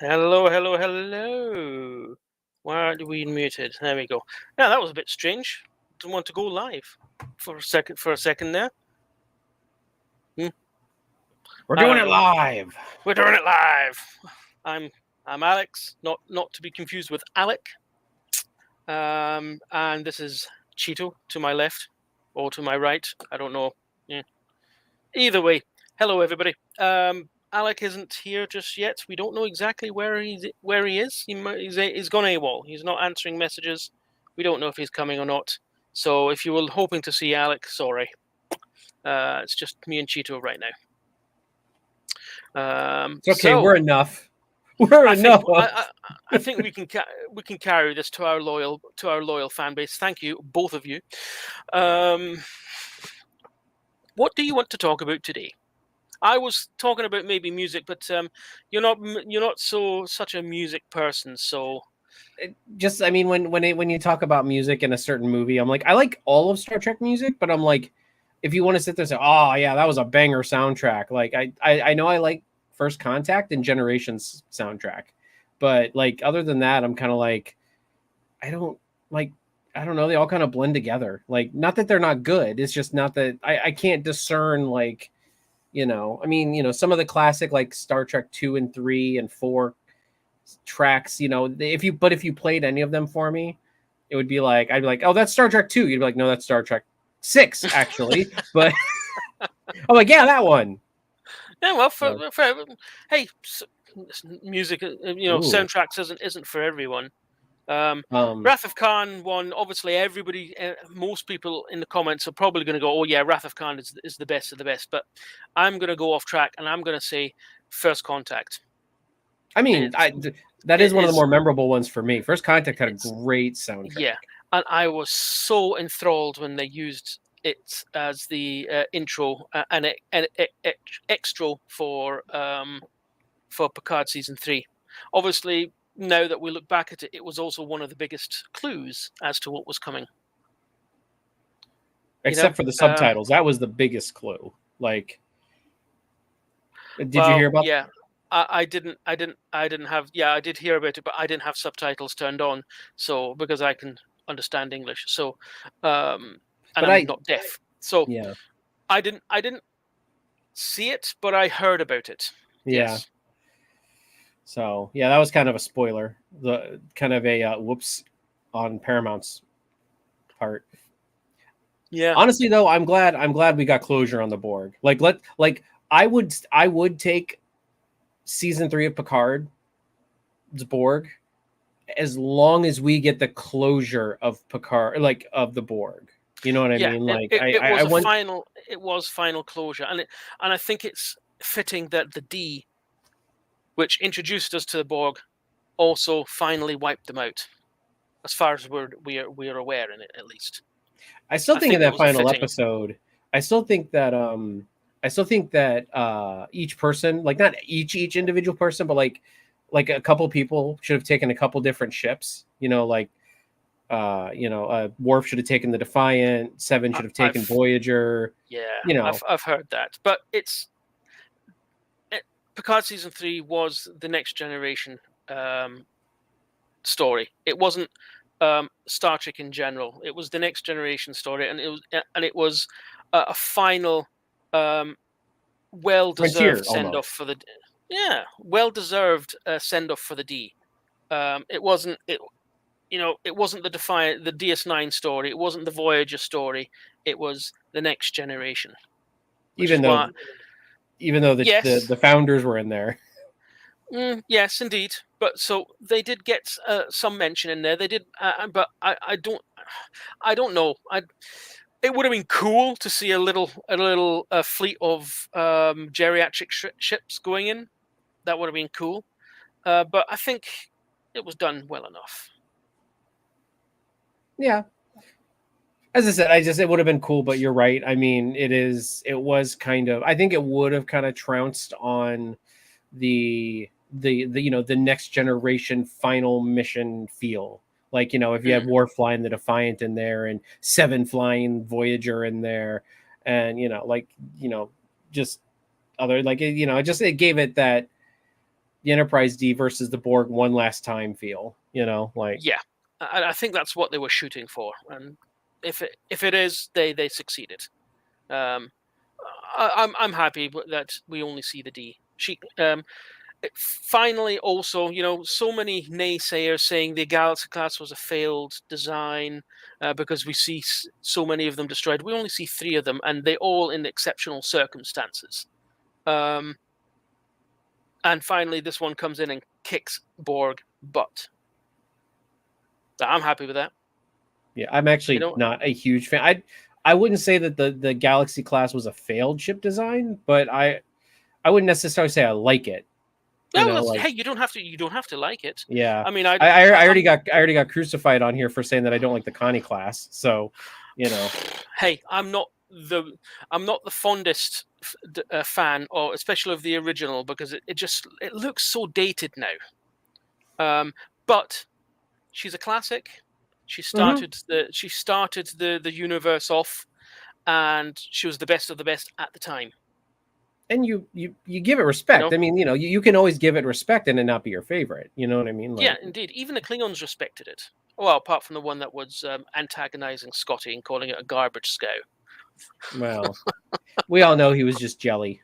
Hello, hello, hello. Why aren't we muted? There we go. Yeah, that was a bit strange. Didn't want to go live for a second there. We're doing it live. We're doing it live. I'm Alex, not to be confused with Alec. And this is Cheeto to my left or to my right. I don't know. Yeah. Either way, hello everybody. Alec isn't here just yet. We don't know exactly where he is. He's gone AWOL. He's not answering messages. We don't know if he's coming or not. So if you were hoping to see Alec, sorry. It's just me and Cheeto right now. It's okay. We're enough. We're enough. I think we can carry this to our loyal fan base. Thank you, both of you. What do you want to talk about today? I was talking about maybe music, but you're not such a music person. So, just I mean, when you talk about music in a certain movie, I'm like, I like all of Star Trek music, but I'm like, if you want to sit there and say, oh yeah, that was a banger soundtrack. Like I know I like First Contact and Generations soundtrack, but like other than that, I'm kind of like, I don't know. They all kind of blend together. Like, not that they're not good. It's just not that I can't discern like. I mean, some of the classic like Star Trek 2 and 3 and 4 tracks, if you played any of them for me, it would be like, I'd be like, oh, that's Star Trek 2. You'd be like, no, that's Star Trek 6, actually. But I'm like, yeah, that one. Yeah, well, hey, music, soundtracks isn't for everyone. Wrath of Khan one. Obviously, everybody, most people in the comments are probably going to go, "Oh yeah, Wrath of Khan is the best of the best." But I'm going to go off track, and I'm going to say First Contact. I mean, that is one of the more memorable ones for me. First Contact had a great soundtrack. Yeah, and I was so enthralled when they used it as the intro and extra for Picard season 3. Obviously, now that we look back at it, it was also one of the biggest clues as to what was coming. Except for the subtitles, that was the biggest clue. Like, did you hear about? Yeah, I didn't have. Yeah, I did hear about it, but I didn't have subtitles turned on, so because I can understand English. So, and I'm not deaf, so yeah, I didn't see it, but I heard about it. Yeah. Yes. So yeah, that was kind of a spoiler. The kind of a whoops on Paramount's part. Yeah. Honestly, though, I'm glad we got closure on the Borg. I would take season 3 of Picard's Borg as long as we get the closure of Picard, like of the Borg. You know what I mean? Like it was final closure, and I think it's fitting that the D, which introduced us to the Borg, also finally wiped them out, as far as we're aware in it, at least. I still think in that final episode, I still think that each person, like not each individual person, but like a couple people should have taken a couple different ships. Worf should have taken the Defiant. Seven should have taken Voyager. Yeah, I've heard that, but Picard season 3 was the Next Generation story. It wasn't Star Trek in general. It was the Next Generation story, and it was a final, well-deserved send-off for the well-deserved send-off for the D. It wasn't the Defiant, the DS9 story. It wasn't the Voyager story. It was the Next Generation. Even though the founders were in there. Yes, indeed. But so they did get some mention in there. They did, but I don't know. It would have been cool to see a little fleet of geriatric ships going in. That would have been cool. But I think it was done well enough. Yeah. As I said, it would have been cool, but you're right. I mean, it was kind of, I think it would have kind of trounced on the Next Generation final mission feel. Like, if you had Worf flying the Defiant in there and Seven flying Voyager in there, and just other, like, it gave it that the Enterprise D versus the Borg one last time feel. You know, like yeah, I think that's what they were shooting for, and if it is, they succeeded. I'm happy that we only see the D. Finally, also, so many naysayers saying the Galaxy class was a failed design because we see so many of them destroyed. We only see 3 of them, and they all in exceptional circumstances. And finally, this one comes in and kicks Borg butt. I'm happy with that. Yeah, I'm actually not a huge fan. I wouldn't say that the Galaxy class was a failed ship design, but I wouldn't necessarily say I like it. Hey, you don't have to like it. Yeah, I mean, I already got crucified on here for saying that I don't like the Connie class. So, hey, I'm not the fondest fan, or especially of the original, because it looks so dated now. But she's a classic. She started the universe off, and she was the best of the best at the time. And you give it respect. I mean, you can always give it respect and it not be your favorite. You know what I mean? Yeah, indeed. Even the Klingons respected it. Well, apart from the one that was antagonizing Scotty and calling it a garbage scow. Well, we all know he was just jelly.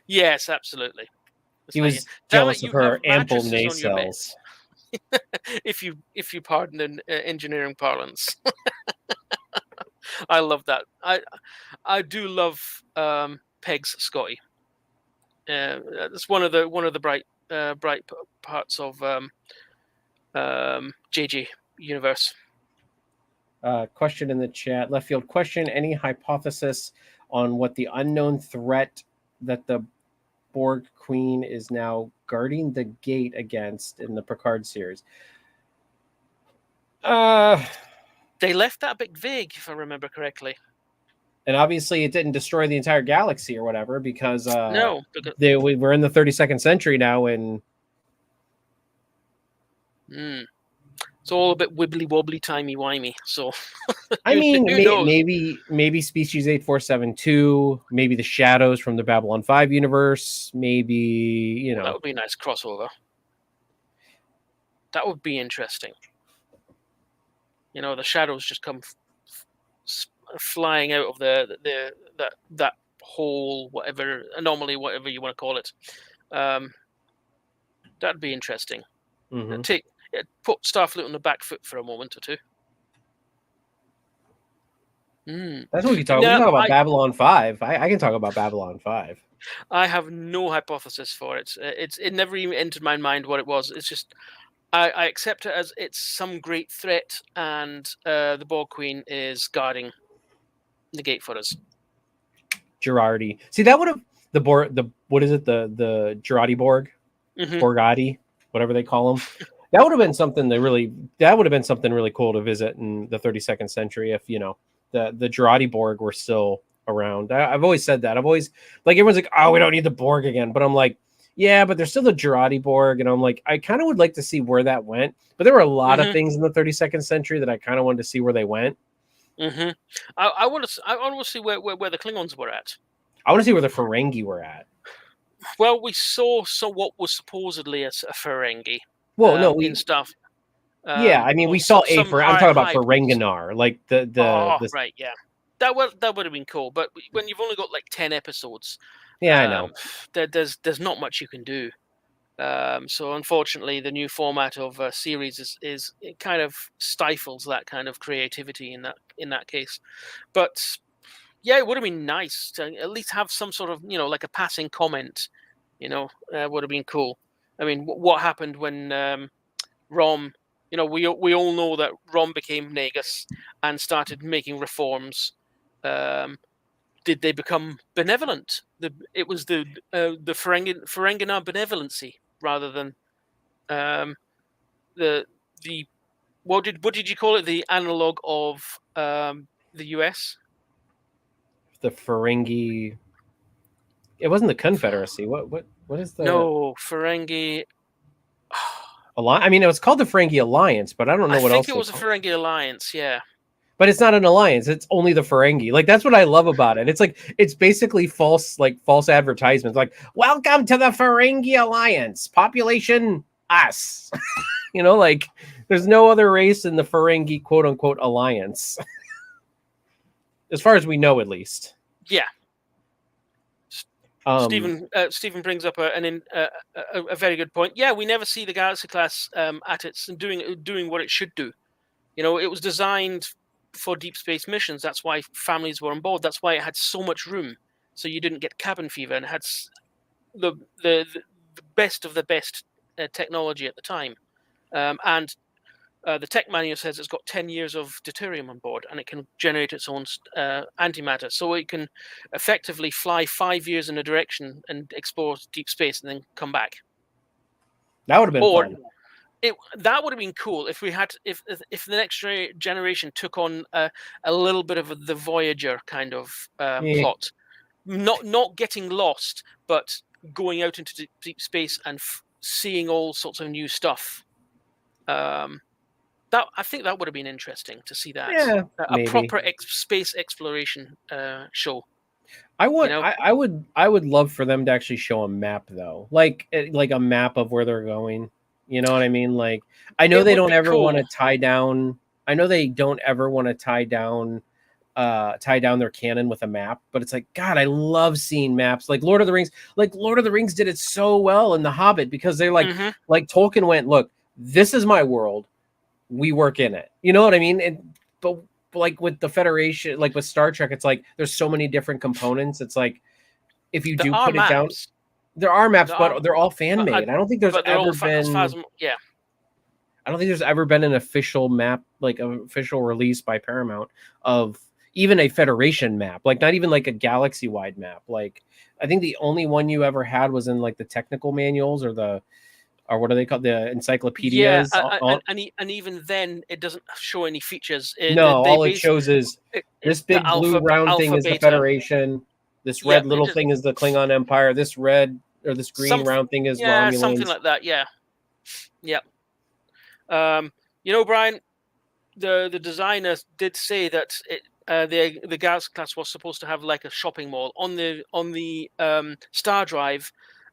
Yes, absolutely. He was jealous of her ample nacelles. if you pardon in engineering parlance. I love that. I do love Peg's Scotty. It's one of the bright parts of JJ universe. Question in the chat, left field question: any hypothesis on what the unknown threat that the Borg Queen is now guarding the gate against in the Picard series? They left that a bit vague, if I remember correctly. And obviously, it didn't destroy the entire galaxy or whatever, because no, we're in the 32nd century now, and it's all a bit wibbly wobbly, timey wimey. So, I mean, maybe species 8472, maybe the shadows from the Babylon 5 universe, maybe that would be a nice crossover. That would be interesting. The shadows just come flying out of that whole whatever anomaly, whatever you want to call it. That'd be interesting. Mm-hmm. Put Starfleet on the back foot for a moment or two. That's what we can talk. We can talk about Babylon 5. I can talk about Babylon 5. I have no hypothesis for it. It never even entered my mind what it was. It's just I accept it as it's some great threat, and the Borg Queen is guarding the gate for us. Girardi. See, that would have the what is it? The Girardi Borg, Borgati, whatever they call them. That would have been something really cool to visit in the 32nd century if the Girardi Borg were still around. I've always said that. I've always everyone's like, oh, we don't need the Borg again, but I'm like, yeah, but there's still the Girardi Borg, and I'm like, I kind of would like to see where that went. But there were a lot of things in the 32nd century that I kind of wanted to see where they went. I want to see where the Klingons were at. I want to see where the Ferengi were at. Well, we saw what was supposedly a Ferengi. Well, no, in stuff. Yeah, I mean, we saw I'm talking about Ferenginar, like the right, yeah. That would have been cool, but when you've only got 10 episodes, yeah, I know. There's not much you can do. So unfortunately, the new format of series is it kind of stifles that kind of creativity in that case. But yeah, it would have been nice to at least have some sort of like a passing comment. Would have been cool. I mean, what happened when Rom? We all know that Rom became Nagus and started making reforms. Did they become benevolent? It was the Ferenginar benevolency rather than the what did you call it? The analog of the US. The Ferengi. It wasn't the Confederacy. What is the? No, Ferengi. I mean, it was called the Ferengi Alliance, but I don't know what else. I think it was a Ferengi Alliance. Yeah. But it's not an alliance. It's only the Ferengi. Like, that's what I love about it. It's like, it's basically false advertisements. Like, welcome to the Ferengi Alliance. Population us. Like, there's no other race in the Ferengi quote unquote alliance. As far as we know, at least. Yeah. Stephen brings up a very good point. Yeah, we never see the Galaxy class at its doing what it should do. It was designed for deep space missions. That's why families were on board. That's why it had so much room, so you didn't get cabin fever, and it had the best of the best technology at the time. And the tech manual says it's got 10 years of deuterium on board, and it can generate its own antimatter, so it can effectively fly 5 years in a direction and explore deep space, and then come back. That would have been fun. That would have been cool if we had if the next generation took on a little bit of the Voyager kind of plot, not getting lost, but going out into deep space and seeing all sorts of new stuff. I think that would have been interesting to see that. Yeah, a proper space exploration show. I would love for them to actually show a map though, like a map of where they're going. You know what I mean? Like, I know they don't ever want to tie down. I know they don't ever want to tie down their canon with a map. But it's like, God, I love seeing maps. Like Lord of the Rings. Like Lord of the Rings did it so well in The Hobbit because they're like, like Tolkien went, look, this is my world. We work in it. You know what I mean? But like with the Federation, like with Star Trek, it's like there's so many different components. It's like if you do put it down. There are maps, but they're all fan made. I don't think there's ever been. I don't think there's ever been an official map, like an official release by Paramount of even a Federation map, like not even like a galaxy wide map. Like I think the only one you ever had was in like the technical manuals or what are they called? The encyclopedias. Yeah, and even then it doesn't show any features. All it shows is this big blue round thing is the Federation. This red little thing is the Klingon Empire. This red or this green round thing is Romulans. Something like that. Yeah. Brian, the designer did say that the Galaxy class was supposed to have like a shopping mall on the star drive.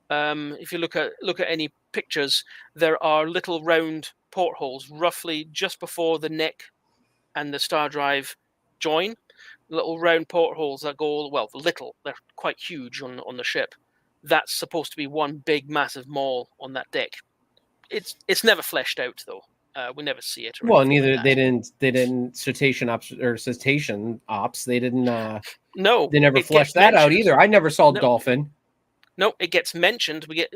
If you look at any pictures, there are little round portholes roughly just before the neck and the star drive join. Little round portholes that go they're quite huge on the ship. That's supposed to be one big massive mall on that deck. It's never fleshed out though. We never see it. Well, neither they didn't cetacean ops. They didn't. No, they never fleshed that out either. I never saw dolphin. No, it gets mentioned. We get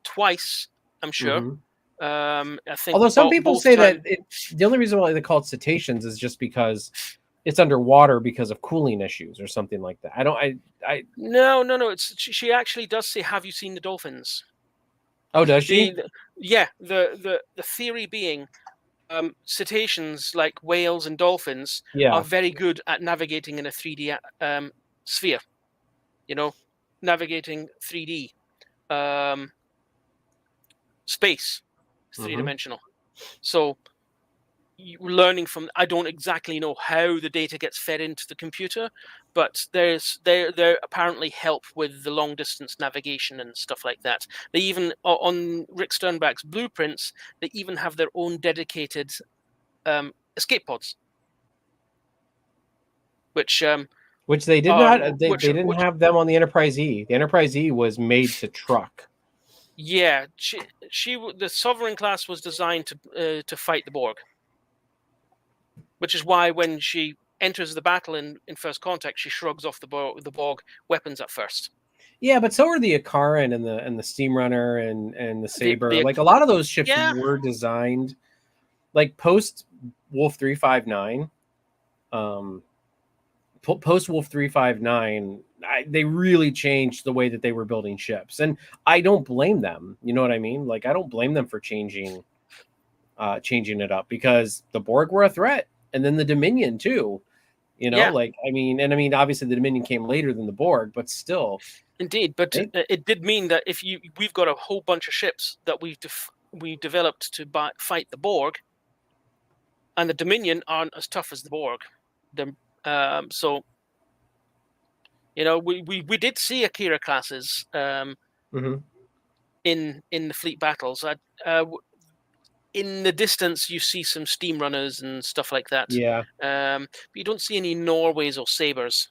twice, I'm sure. I think. Although some people say that the only reason why they call it cetaceans is just because it's underwater because of cooling issues or something like that. No. She actually does say, "Have you seen the dolphins?" Oh, does she? The theory being, cetaceans like whales and dolphins are very good at navigating in a 3D sphere. Navigating 3D space, 3-dimensional. So learning from, I don't exactly know how the data gets fed into the computer, but they apparently help with the long distance navigation and stuff like that. They even on Rick Sternbach's blueprints, they even have their own dedicated escape pods, which they did not. They didn't have them on the Enterprise E. The Enterprise E was made to truck. Yeah, the Sovereign class was designed to fight the Borg. Which is why when she enters the battle in First Contact, she shrugs off the Borg weapons at first. Yeah, but so are the Akaran and the Steamrunner and the Saber. Like a lot of those ships were designed like post Wolf 359. Post Wolf 359, they really changed the way that they were building ships, and I don't blame them. You know what I mean? Like I don't blame them for changing it up because the Borg were a threat. And then the Dominion too, obviously the Dominion came later than the Borg, but still. Indeed, but it did mean that we've got a whole bunch of ships that we've developed to fight the Borg. and the Dominion aren't as tough as the Borg. So, we did see Akira classes in the fleet battles. In the distance, you see some steam runners and stuff like that. Yeah. But you don't see any Norways or Sabres.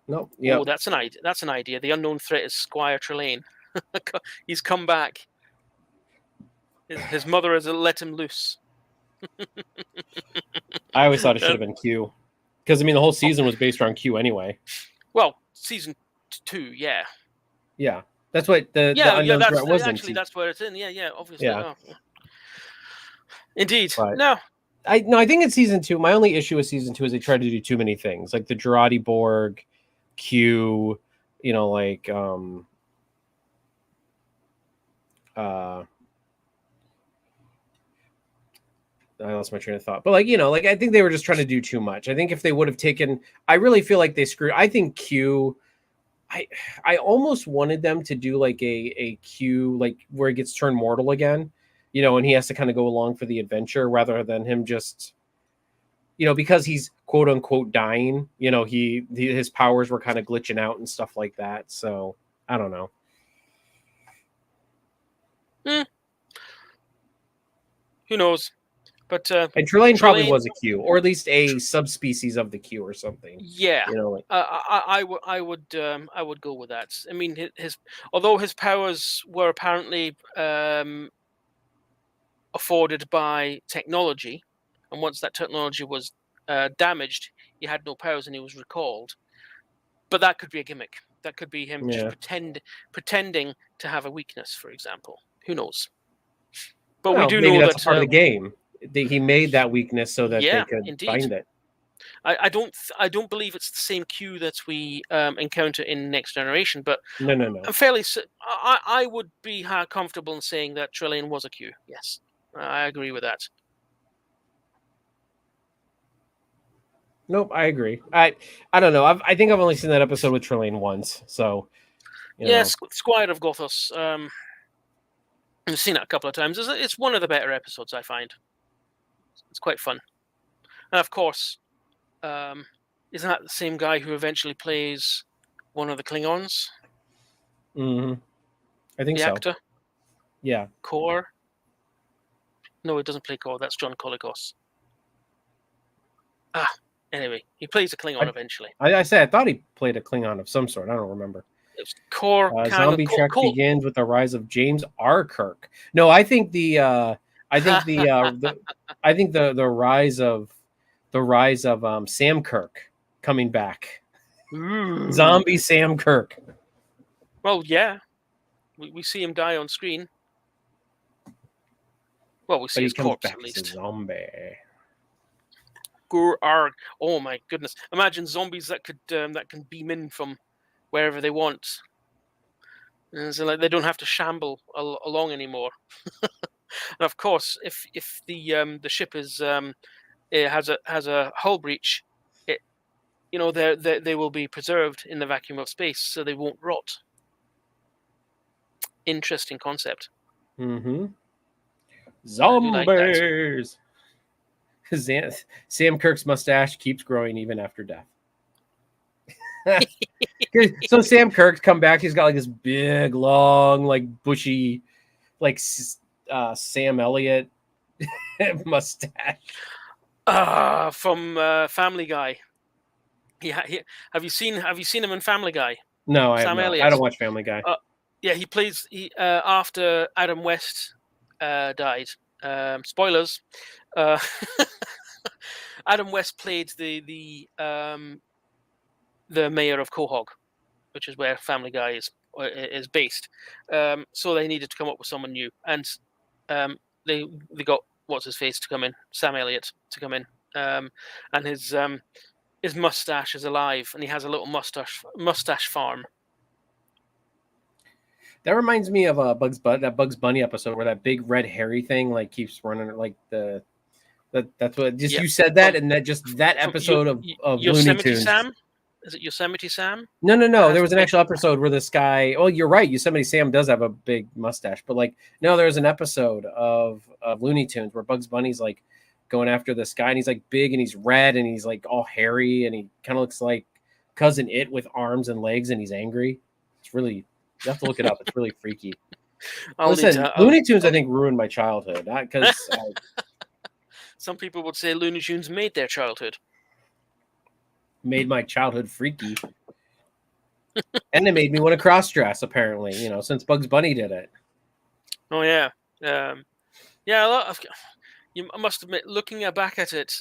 No. Yeah. Oh, that's an idea. The unknown threat is Squire Trelane. He's come back. His mother has let him loose. I always thought it should have been Q, because the whole season was based around Q anyway. Well, season 2, yeah. Yeah, that's what the unknown threat was. Actually, that's where it's in. Yeah, obviously. Yeah. Oh. Indeed. But no. I think in season 2, my only issue with season 2 is they tried to do too many things, like the Girardi Borg, Q, I lost my train of thought, but I think they were just trying to do too much. I think if they would have taken, I really feel like they screwed. I think Q, I almost wanted them to do like a Q, like where he gets turned mortal again, and he has to kind of go along for the adventure rather than him just, because he's quote unquote dying. His powers were kind of glitching out and stuff like that. So I don't know. Who knows? But and Trelane probably was a Q, or at least a subspecies of the Q or something. Yeah, I would go with that. I mean, although his powers were apparently afforded by technology, and once that technology was damaged, he had no powers and he was recalled. But that could be a gimmick. That could be him just pretending to have a weakness, for example. Who knows? But we do know that's that part of the game. He made that weakness so that they could find it. I don't believe it's the same Q that we encounter in Next Generation, but no. I'm fairly. I would be comfortable in saying that Trelane was a Q. Yes, I agree with that. Nope, I agree. I don't know. I think I've only seen that episode with Trelane once, so. Yes, Squire of Gothos. I've seen it a couple of times. It's one of the better episodes, I find. It's quite fun. And of course, isn't that the same guy who eventually plays one of the Klingons? Mm-hmm. I think the so. Actor? Yeah. Kor? No, he doesn't play Kor. That's John Colicos. Anyway, he plays a Klingon eventually. I thought he played a Klingon of some sort. I don't remember. It was Kor. Zombie Trek begins with the rise of James R. Kirk. No, I think the rise of Sam Kirk coming back. Ooh. Zombie Sam Kirk. Well, yeah, we see him die on screen. Well, we see his corpse at least. Zombie. Oh my goodness! Imagine zombies that can beam in from wherever they want. And so they don't have to shamble along anymore. And of course, if the ship is it has a hull breach, they will be preserved in the vacuum of space, so they won't rot. Interesting concept. Mm-hmm. Zombies. Sam Kirk's mustache keeps growing even after death. So Sam Kirk's come back. He's got like this big, long, like bushy, like Sam Elliott mustache. From Family Guy. Have you seen him in Family Guy? No, I don't watch Family Guy. Yeah, he plays after Adam West died. Spoilers. Adam West played the mayor of Quahog, which is where Family Guy is based. So they needed to come up with someone new, and they got what's his face to come in, Sam Elliott to come in, and his mustache is alive, and he has a little mustache farm. That reminds me of that Bugs Bunny episode where that big red hairy thing like keeps running like that's what you said that, and that episode of Looney Yosemite Tunes. Sam? Is it Yosemite Sam? No. There was an actual episode where this guy. Oh, you're right. Yosemite Sam does have a big mustache, but like, no, there was an episode of Looney Tunes where Bugs Bunny's like going after this guy, and he's like big and he's red and he's like all hairy and he kind of looks like Cousin It with arms and legs, and he's angry. It's really, you have to look it up. It's really freaky. Listen, Looney Tunes I think ruined my childhood because some people would say Looney Tunes made their childhood. Made my childhood freaky. And it made me want to cross dress, apparently, since Bugs Bunny did it. Oh yeah. Yeah, a lot of, I must admit, looking back at it,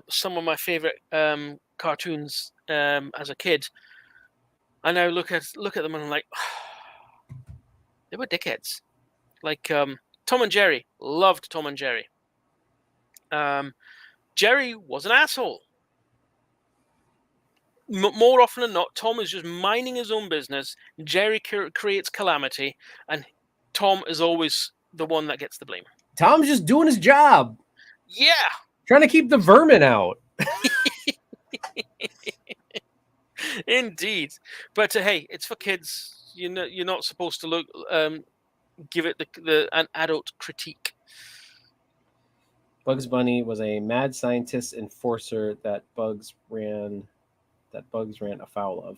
some of my favorite cartoons as a kid, I now look at them and I'm like, they were dickheads. Like Tom and Jerry. Loved Tom and Jerry. Jerry was an asshole. More often than not, Tom is just minding his own business. Jerry creates calamity, and Tom is always the one that gets the blame. Tom's just doing his job. Yeah. Trying to keep the vermin out. Indeed. But hey, it's for kids. You're not supposed to give it an adult critique. Bugs Bunny was a mad scientist enforcer that Bugs ran afoul of.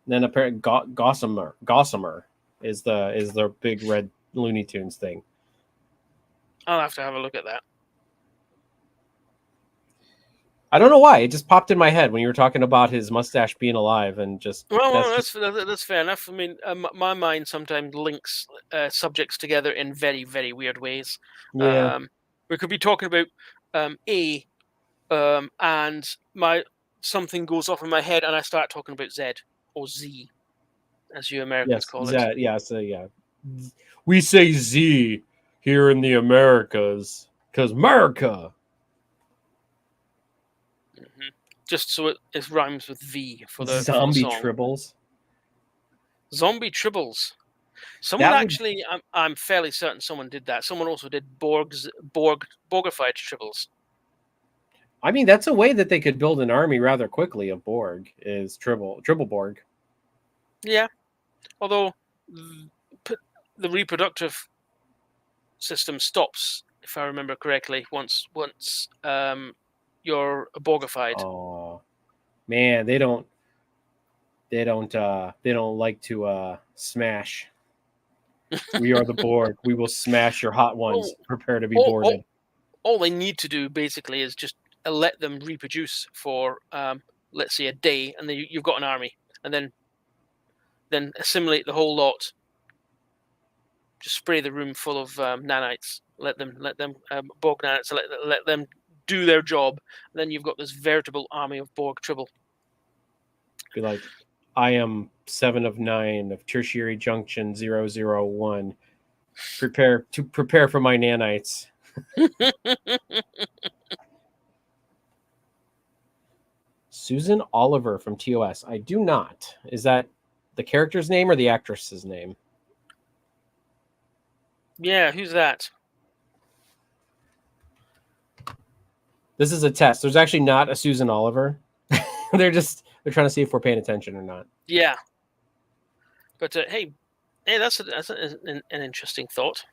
And then apparently Gossamer is the big red Looney Tunes thing. I'll have to have a look at that. I don't know why. It just popped in my head when you were talking about his mustache being alive and just... That's fair enough. I mean, my mind sometimes links subjects together in very, very weird ways. Yeah. We could be talking about and something goes off in my head and I start talking about Z or Z, as you Americans call it. Yeah, so yeah. We say Z here in the Americas because America. Mm-hmm. Just so it rhymes with V for the zombie song. tribbles. Zombie tribbles. I'm fairly certain someone did that. Someone also did Borgified tribbles. I mean, that's a way that they could build an army rather quickly of Borg, is Tribble Borg. Yeah. Although the reproductive system stops, if I remember correctly, once you're Borgified. Oh man, they don't like to smash. We are the Borg. We will smash your hot ones. Prepare to be boarded. All they need to do basically is just let them reproduce for, let's say, a day, and then you've got an army, and then assimilate the whole lot. Just spray the room full of nanites. Let them Borg nanites. Let them do their job. And then you've got this veritable army of Borg tribble. Be like, I am 7 of 9 of Tertiary Junction 001. Prepare for my nanites. Susan Oliver from TOS. I do not. Is that the character's name or the actress's name? Yeah, who's that? This is a test. There's actually not a Susan Oliver. They're trying to see if we're paying attention or not. Yeah. But hey, that's an interesting thought.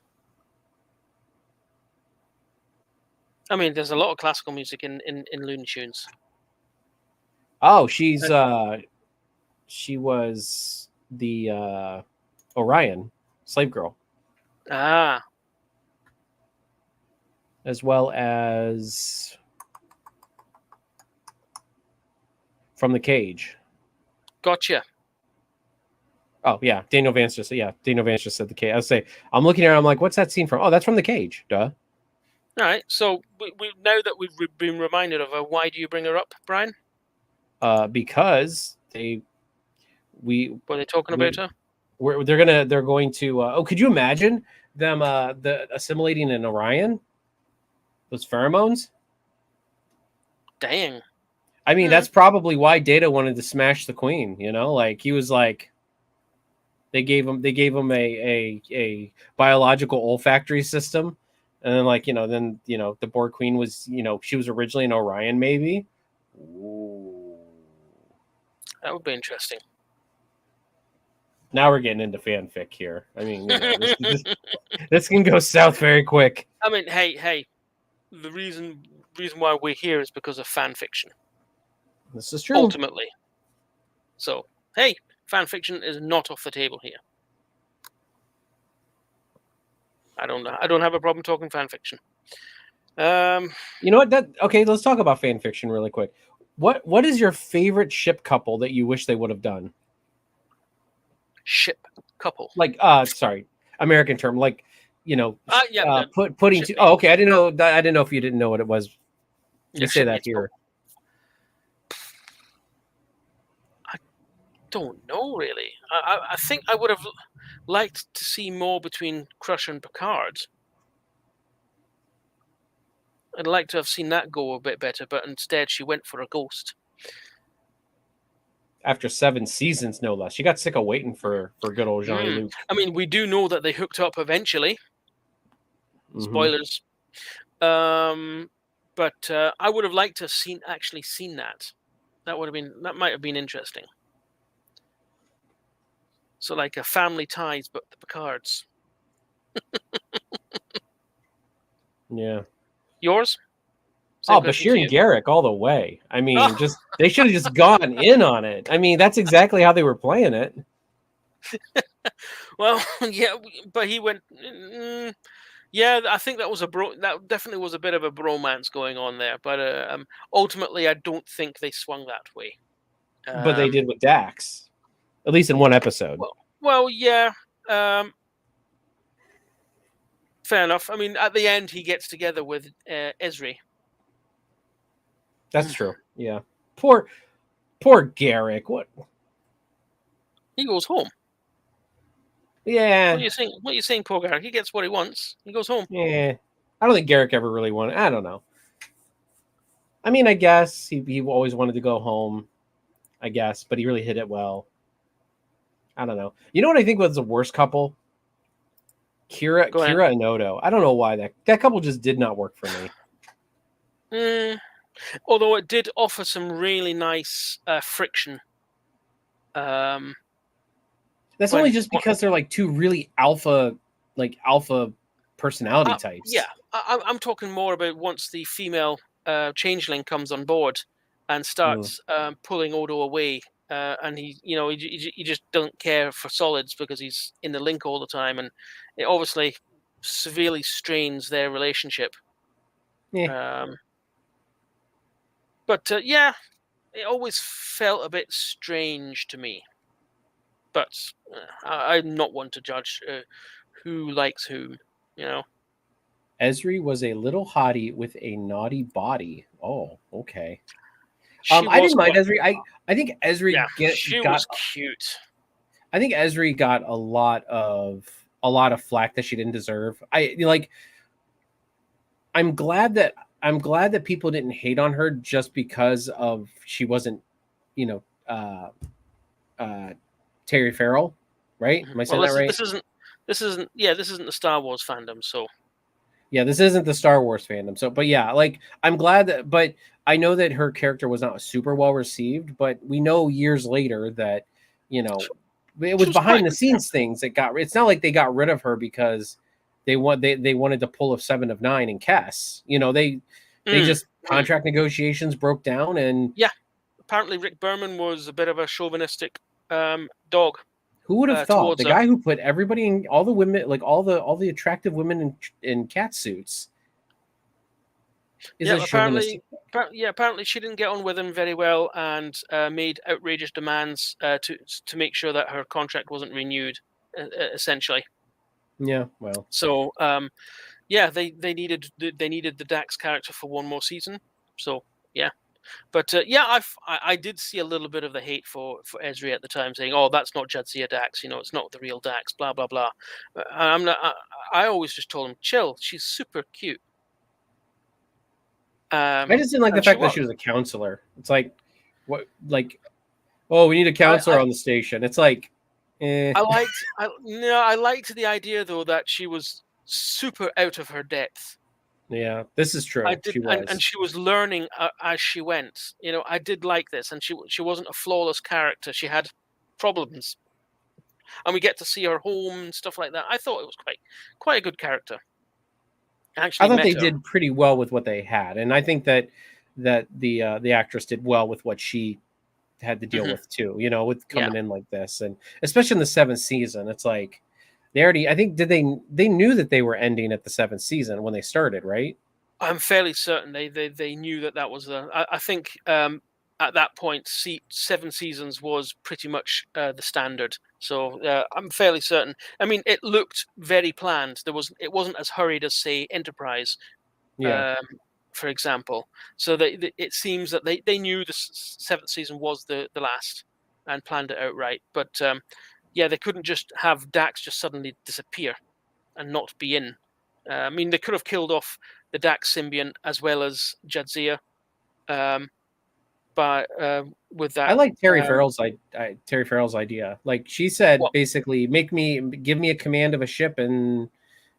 I mean, there's a lot of classical music in Looney Tunes. Oh, she was the Orion slave girl. Ah. As well as From the Cage. Gotcha. Oh yeah, Daniel Vance just said the Cage. I was say I'm looking at it, I'm like, what's that scene from? Oh, that's from the Cage. Duh. All right. So we now that we've been reminded of her, why do you bring her up, Brian? Because were they talking about her? They're going to. Could you imagine them assimilating an Orion? Those pheromones. Dang. I mean, that's probably why Data wanted to smash the Queen. Like he was like, they gave him a biological olfactory system, and then the Borg Queen was she was originally an Orion, maybe. Ooh. That would be interesting. Now we're getting into fanfic here. I mean, this can go south very quick. I mean, hey, the reason why we're here is because of fan fiction. This is true. Ultimately. So, hey, fan fiction is not off the table here. I don't have a problem talking fan fiction. You know what? Okay, let's talk about fan fiction really quick. What is your favorite ship couple that you wish they would have done? Ship couple. Like, sorry, American term. Like, putting. Ship Okay, I didn't know. I didn't know if you didn't know what it was. You say that here. I don't know really. I think I would have liked to see more between Crusher and Picard. I'd like to have seen that go a bit better, but instead she went for a ghost. After 7 seasons, no less. She got sick of waiting for good old Jean-Luc. I mean, we do know that they hooked up eventually. Mm-hmm. Spoilers. But I would have liked to have seen that. That might have been interesting. So like a family ties, but the Picards. Yeah. Yours? Bashir and Garrick all the way. I mean, they should have just gone in on it. I mean, that's exactly how they were playing it. Well, yeah, but he went. Yeah, I think that definitely was a bit of a bromance going on there. But ultimately, I don't think they swung that way. But they did with Dax, at least in one episode. Well, yeah. Fair enough. I mean, at the end, he gets together with Ezri. That's true. Yeah. Poor Garrick. What? He goes home. Yeah. What are you saying, poor Garrick? He gets what he wants. He goes home. Yeah. I don't think Garrick ever really wanted. I don't know. I mean, I guess he always wanted to go home. I guess, but he really hit it well. I don't know. You know what I think was the worst couple? Kira and Odo. I don't know why that couple just did not work for me. Although it did offer some really nice friction. That's only just because they're like two really alpha personality types. Yeah, I'm talking more about once the female changeling comes on board and starts pulling Odo away, and he just doesn't care for solids because he's in the link all the time, and it obviously severely strains their relationship. Yeah. But yeah, it always felt a bit strange to me. But I'm not one to judge who likes whom, Ezri was a little hottie with a naughty body. Oh, okay. I didn't mind Ezri. I think Ezri was cute. I think Ezri got a lot of flack that she didn't deserve. I'm glad that people didn't hate on her just because of she wasn't, Terry Farrell, right? Am I saying that right? This isn't the Star Wars fandom, so. Yeah, this isn't the Star Wars fandom. So, but yeah, I'm glad that, but I know that her character was not super well received, but we know years later that, it was behind the scenes things that it's not like they got rid of her because they wanted to pull a 7 of 9 in Cass. They just contract negotiations broke down and. Yeah. Apparently Rick Berman was a bit of a chauvinistic dog. Who would have thought the guy who put everybody in, all the women, like all the attractive women in cat suits, is a chauvinistic. Apparently she didn't get on with him very well and made outrageous demands to make sure that her contract wasn't renewed, essentially. Yeah, well. So they needed the Dax character for one more season. So yeah. But I did see a little bit of the hate for Ezri at the time, saying, "Oh, that's not Jadzia Dax. It's not the real Dax." Blah blah blah. I always just told him, "Chill. She's super cute." I just didn't like the fact that she was a counselor. It's like, what? Like, oh, we need a counselor on the station. It's like, I liked the idea though that she was super out of her depth. Yeah, this is true. I did, She was. and she was learning as she went. I did like this, and she wasn't a flawless character. She had problems, and we get to see her home and stuff like that. I thought it was quite a good character. I actually thought met they her. did pretty well with what they had, and I think that the actress did well with what she had to deal with too. With coming in like this, and especially in the 7th season, it's like they already. I think they knew that they were ending at the 7th season when they started, right? I'm fairly certain they knew that was the. I think at that point, 7 seasons was pretty much the standard. So I'm fairly certain. I mean, it looked very planned. It wasn't as hurried as, say, Enterprise, for example. So it seems that they knew the 7th season was the last and planned it out right. But they couldn't just have Dax just suddenly disappear and not be in. I mean, they could have killed off the Dax symbiont as well as Jadzia. But with that, I like Terry Farrell's idea. Like she said, basically, give me a command of a ship, and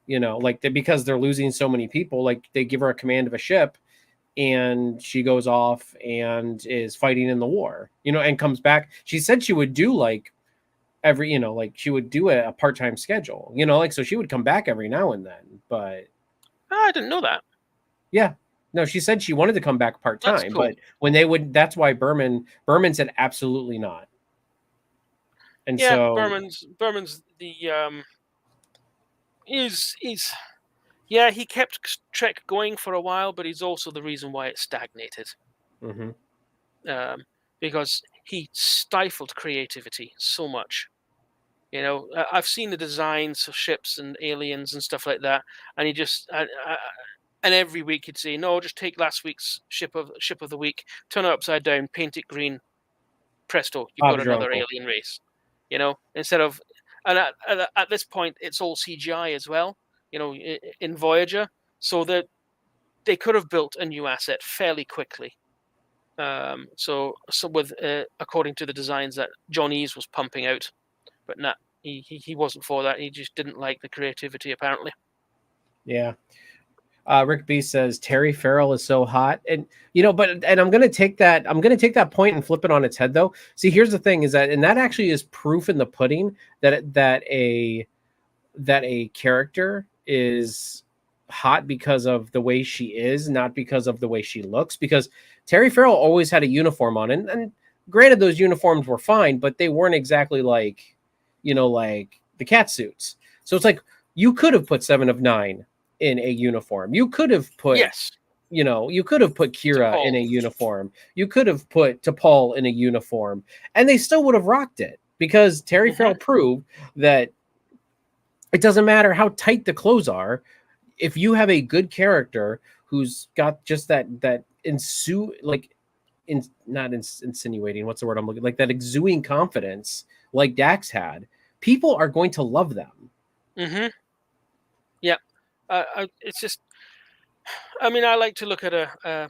because they're losing so many people, like they give her a command of a ship, and she goes off and is fighting in the war, and comes back. She said she would do like every, like she would do a part-time schedule, so she would come back every now and then. But I didn't know that. Yeah. No, she said she wanted to come back part-time, cool. But when they would, that's why Berman said absolutely not. And so Berman's the he kept Trek going for a while, but he's also the reason why it stagnated. Because he stifled creativity so much. I've seen the designs of ships and aliens and stuff like that, and he just and every week he'd say, "No, just take last week's ship of the week, turn it upside down, paint it green, presto, you've got another alien race." Instead of, and at this point it's all CGI as well. In Voyager, so that they could have built a new asset fairly quickly. So with according to the designs that John Eves was pumping out, but not he wasn't for that. He just didn't like the creativity, apparently. Yeah. Rick B says Terry Farrell is so hot, and I'm going to take that point and flip it on its head, though. See, here's the thing: is that, and that actually is proof in the pudding that a character is hot because of the way she is, not because of the way she looks. Because Terry Farrell always had a uniform on, and granted, those uniforms were fine, but they weren't exactly like the cat suits. So it's like you could have put 7 of 9 in a uniform. You could have put you could have put Kira in a uniform. You could have put T'Pol in a uniform, and they still would have rocked it, because Terry Farrell proved that it doesn't matter how tight the clothes are. If you have a good character who's got just that insinuating, what's the word I'm looking, like that exuding confidence like Dax had, people are going to love them. Yeah. It's just, I mean, I like to look at a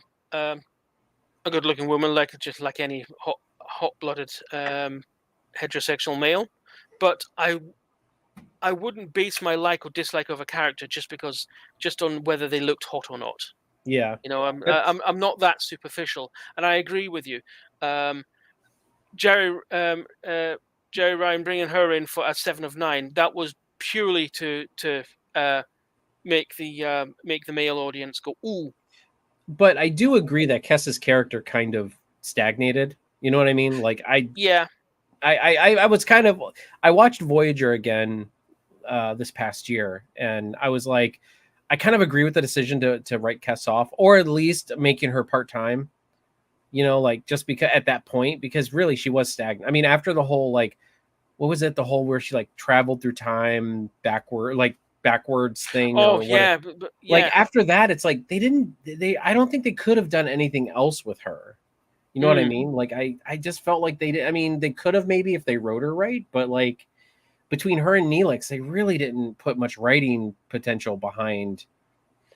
good-looking woman just like any hot-blooded heterosexual male, but I wouldn't base my like or dislike of a character just on whether they looked hot or not. Yeah, I'm not that superficial, and I agree with you. Jerry Ryan bringing her in for a 7 of 9, that was purely to make the male audience go ooh. But I do agree that Kessa's character kind of stagnated. You know what I mean? Like I was kind of, I watched Voyager again this past year, and I was like, I kind of agree with the decision to write Kess off, or at least making her part-time, like just because at that point, because really she was stagnant. I mean, after the whole, like, what was it? The whole where she like traveled through time backwards thing. Oh yeah, but like after that, it's like I don't think they could have done anything else with her. You know what I mean? Like I just felt like they did. I mean, they could have maybe if they wrote her right, but like between her and Neelix, they really didn't put much writing potential behind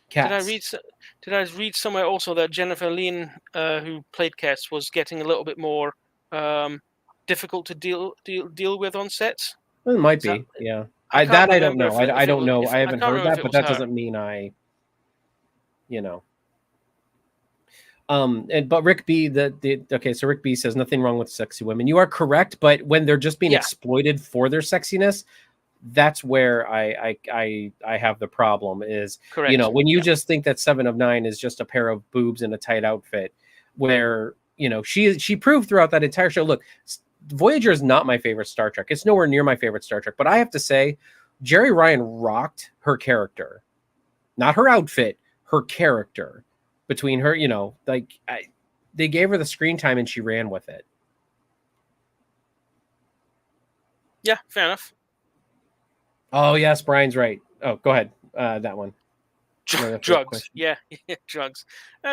Cass. Did I read somewhere also that Jennifer Lien, who played Cass, was getting a little bit more difficult to deal with on sets? It might be, yeah. I don't know. I don't know. I haven't heard that, but that doesn't mean I. you know. But Rick B, so Rick B says nothing wrong with sexy women. You are correct, but when they're just being exploited for their sexiness, that's where I have the problem. Is Correct. You know, when you just think that 7 of 9 is just a pair of boobs in a tight outfit, where you know she proved throughout that entire show. Look, Voyager is not my favorite Star Trek. It's nowhere near my favorite Star Trek. But I have to say, Jerry Ryan rocked her character, not her outfit, her character. Between her, you know, like they gave her the screen time and she ran with it. Yeah, fair enough. Oh yes, Brian's right. Oh, go ahead. That one. Drugs. Yeah, drugs.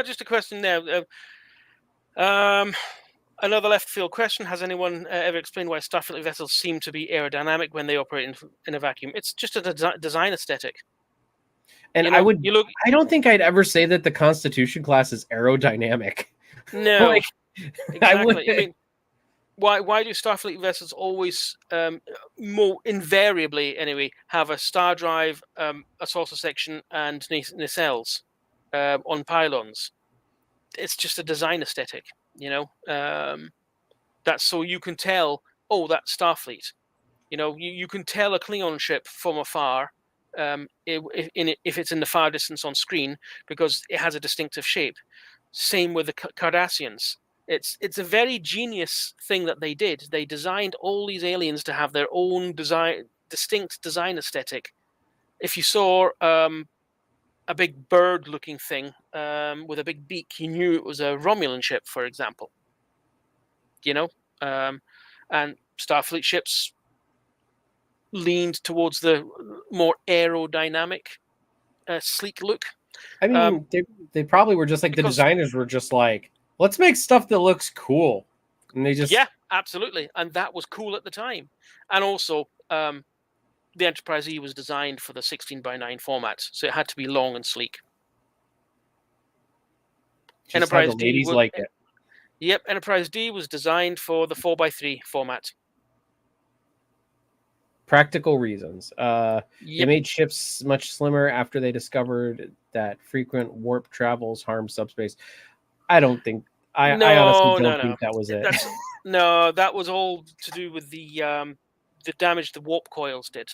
Just a question now. Another left field question: has anyone ever explained why Starfleet vessels seem to be aerodynamic when they operate in a vacuum? It's just a design aesthetic. And I don't think I'd ever say that the Constitution class is aerodynamic. No, like, exactly. I mean, why do Starfleet vessels always, more invariably anyway, have a star drive, a saucer section, and nacelles on pylons? It's just a design aesthetic, you know. That's so you can tell, oh, that's Starfleet. You know, you can tell a Klingon ship from afar. If it's in the far distance on screen, because it has a distinctive shape. Same with the Cardassians. It's a very genius thing that they did. They designed all these aliens to have their own distinct design aesthetic. If you saw a big bird-looking thing with a big beak, you knew it was a Romulan ship, for example. You know, and Starfleet ships leaned towards the more aerodynamic, sleek look. I mean, they probably were just like the designers were just like, let's make stuff that looks cool, and they just absolutely, and that was cool at the time. And also, the Enterprise E was designed for the 16:9 format, so it had to be long and sleek. Just Enterprise D ladies like it. Yep, Enterprise D was designed for the 4:3 format. Practical reasons. They made ships much slimmer after they discovered that frequent warp travels harm subspace. I don't think. I honestly don't think that was it. That was all to do with the damage the warp coils did.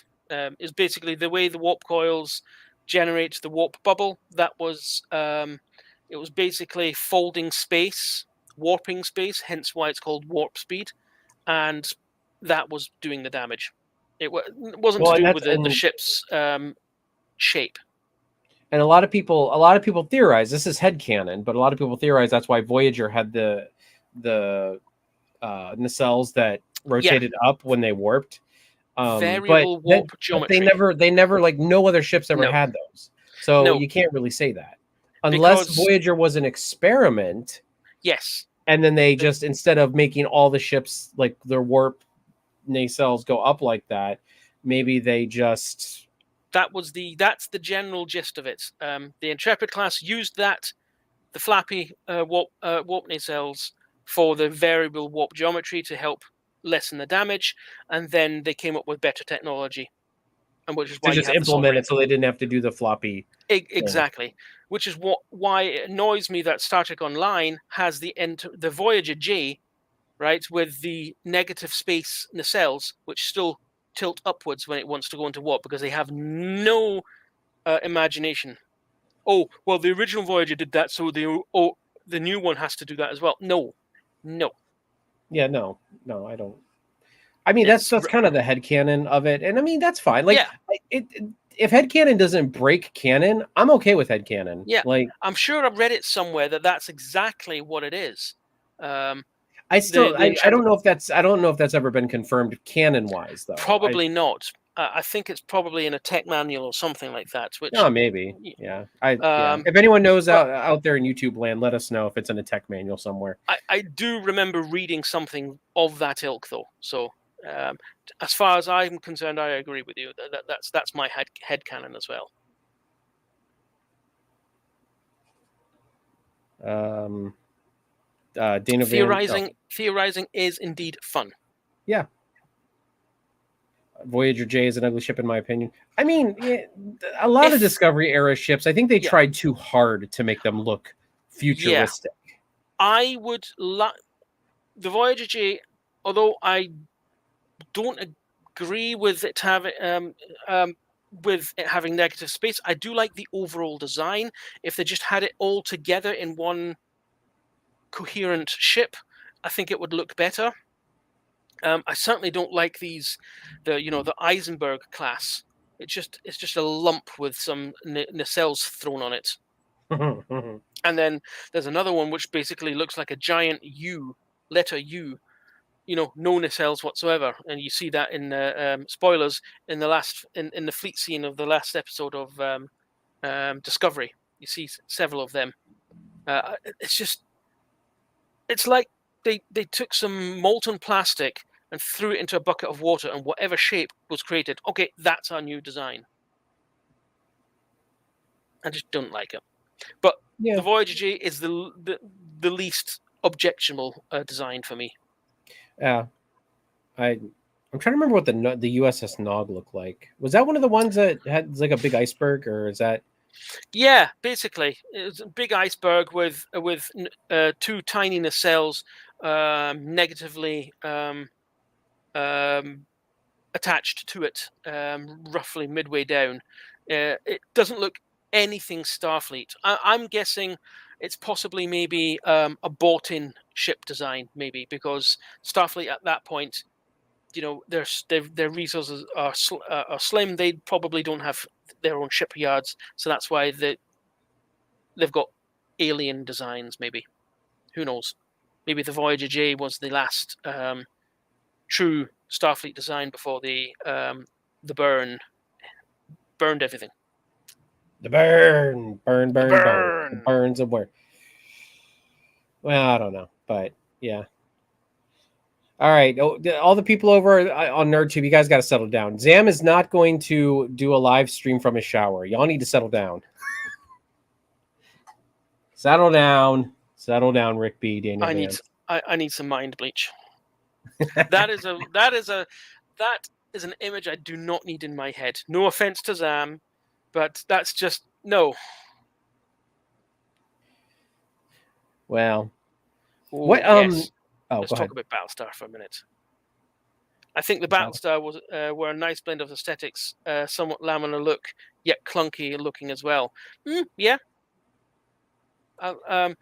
Is basically the way the warp coils generate the warp bubble. That was it was basically folding space, warping space. Hence why it's called warp speed, and that was doing the damage. It wasn't to do with the ship's shape. And a lot of people theorize, this is headcanon, but a lot of people theorize that's why Voyager had the nacelles that rotated up when they warped. Variable warp geometry. They never like no other ships ever had those. So you can't really say that. Unless Voyager was an experiment. Yes. And then they just, instead of making all the ships like their warp nacelles go up like that, maybe they just that's the general gist of it. The Intrepid class used the flappy warp nacelles for the variable warp geometry to help lessen the damage, and then they came up with better technology, and which is why just implement it so they didn't have to do the floppy. Exactly, which is why it annoys me that Star Trek Online has the Voyager J, right, with the negative space nacelles, which still tilt upwards when it wants to go into warp, because they have no imagination. Oh, well, the original Voyager did that, so the new one has to do that as well. No. Yeah, no, I don't. I mean, that's kind of the headcanon of it, and I mean that's fine. Like, if headcanon doesn't break canon, I'm okay with headcanon. Yeah, like I'm sure I've read it somewhere that's exactly what it is. I don't know if that's ever been confirmed canon wise though. Probably not. I think it's probably in a tech manual or something like that. Which maybe. Yeah. If anyone knows out there in YouTube land, let us know if it's in a tech manual somewhere. I do remember reading something of that ilk though. So as far as I'm concerned, I agree with you. That's my headcanon as well. Dana theorizing is indeed fun. Yeah. Voyager J is an ugly ship in my opinion. I mean, a lot of Discovery era ships, I think they tried too hard to make them look futuristic. I would like the Voyager J, although I don't agree with it having negative space. I do like the overall design. If they just had it all together in one coherent ship, I think it would look better. I certainly don't like the Eisenberg class. It's just a lump with some nacelles thrown on it. And then there's another one which basically looks like a giant U, letter U, no nacelles whatsoever. And you see that in the spoilers in the fleet scene of the last episode of Discovery. You see several of them. It's like they took some molten plastic and threw it into a bucket of water, and whatever shape was created, okay, that's our new design. I just don't like it. But the Voyager J is the least objectionable design for me. Yeah, I'm trying to remember what the USS Nog looked like. Was that one of the ones that had like a big iceberg, or is that? Yeah, basically, it's a big iceberg with two tiny nacelles negatively attached to it, roughly midway down. It doesn't look anything Starfleet. I'm guessing it's possibly maybe a bought-in ship design, maybe, because Starfleet at that point, their resources are slim. They probably don't have their own shipyards, so that's why they've got alien designs. Maybe, who knows? Maybe the Voyager J was the last true Starfleet design before the burned everything. The burn. The burns of where? Well, I don't know, but yeah. All right, all the people over on NerdTube, you guys got to settle down. Zam is not going to do a live stream from his shower. Y'all need to settle down. Settle down, Rick B. Daniel. I need some mind bleach. That is an image I do not need in my head. No offense to Zam, but that's just no. Well, what? Yes. Oh, let's talk about Battlestar for a minute. I think the Battlestar were a nice blend of aesthetics, somewhat laminar look, yet clunky looking as well. Yeah. The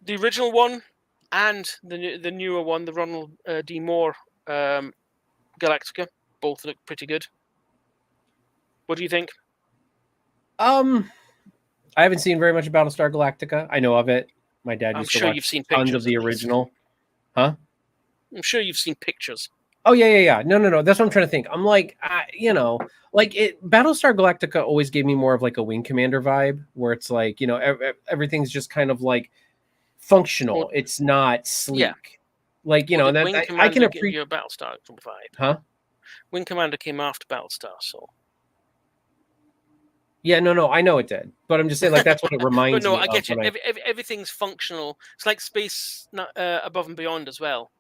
original one and the newer one, the Ronald D. Moore Galactica, both look pretty good. What do you think? I haven't seen very much of Battlestar Galactica. I know of it. My dad used to watch you've seen tons of the original. Huh? I'm sure you've seen pictures. Oh yeah. No. That's what I'm trying to think. I'm like, Battlestar Galactica always gave me more of like a Wing Commander vibe, where it's like, everything's just kind of like functional. Well, it's not sleek. Yeah. Like, and that I can appreciate your Battlestar vibe. Huh? Wing Commander came after Battlestar, so. Yeah, no, I know it did, but I'm just saying, like, that's what it reminds me of. I get you. Everything's functional. It's like Space Above and Beyond as well.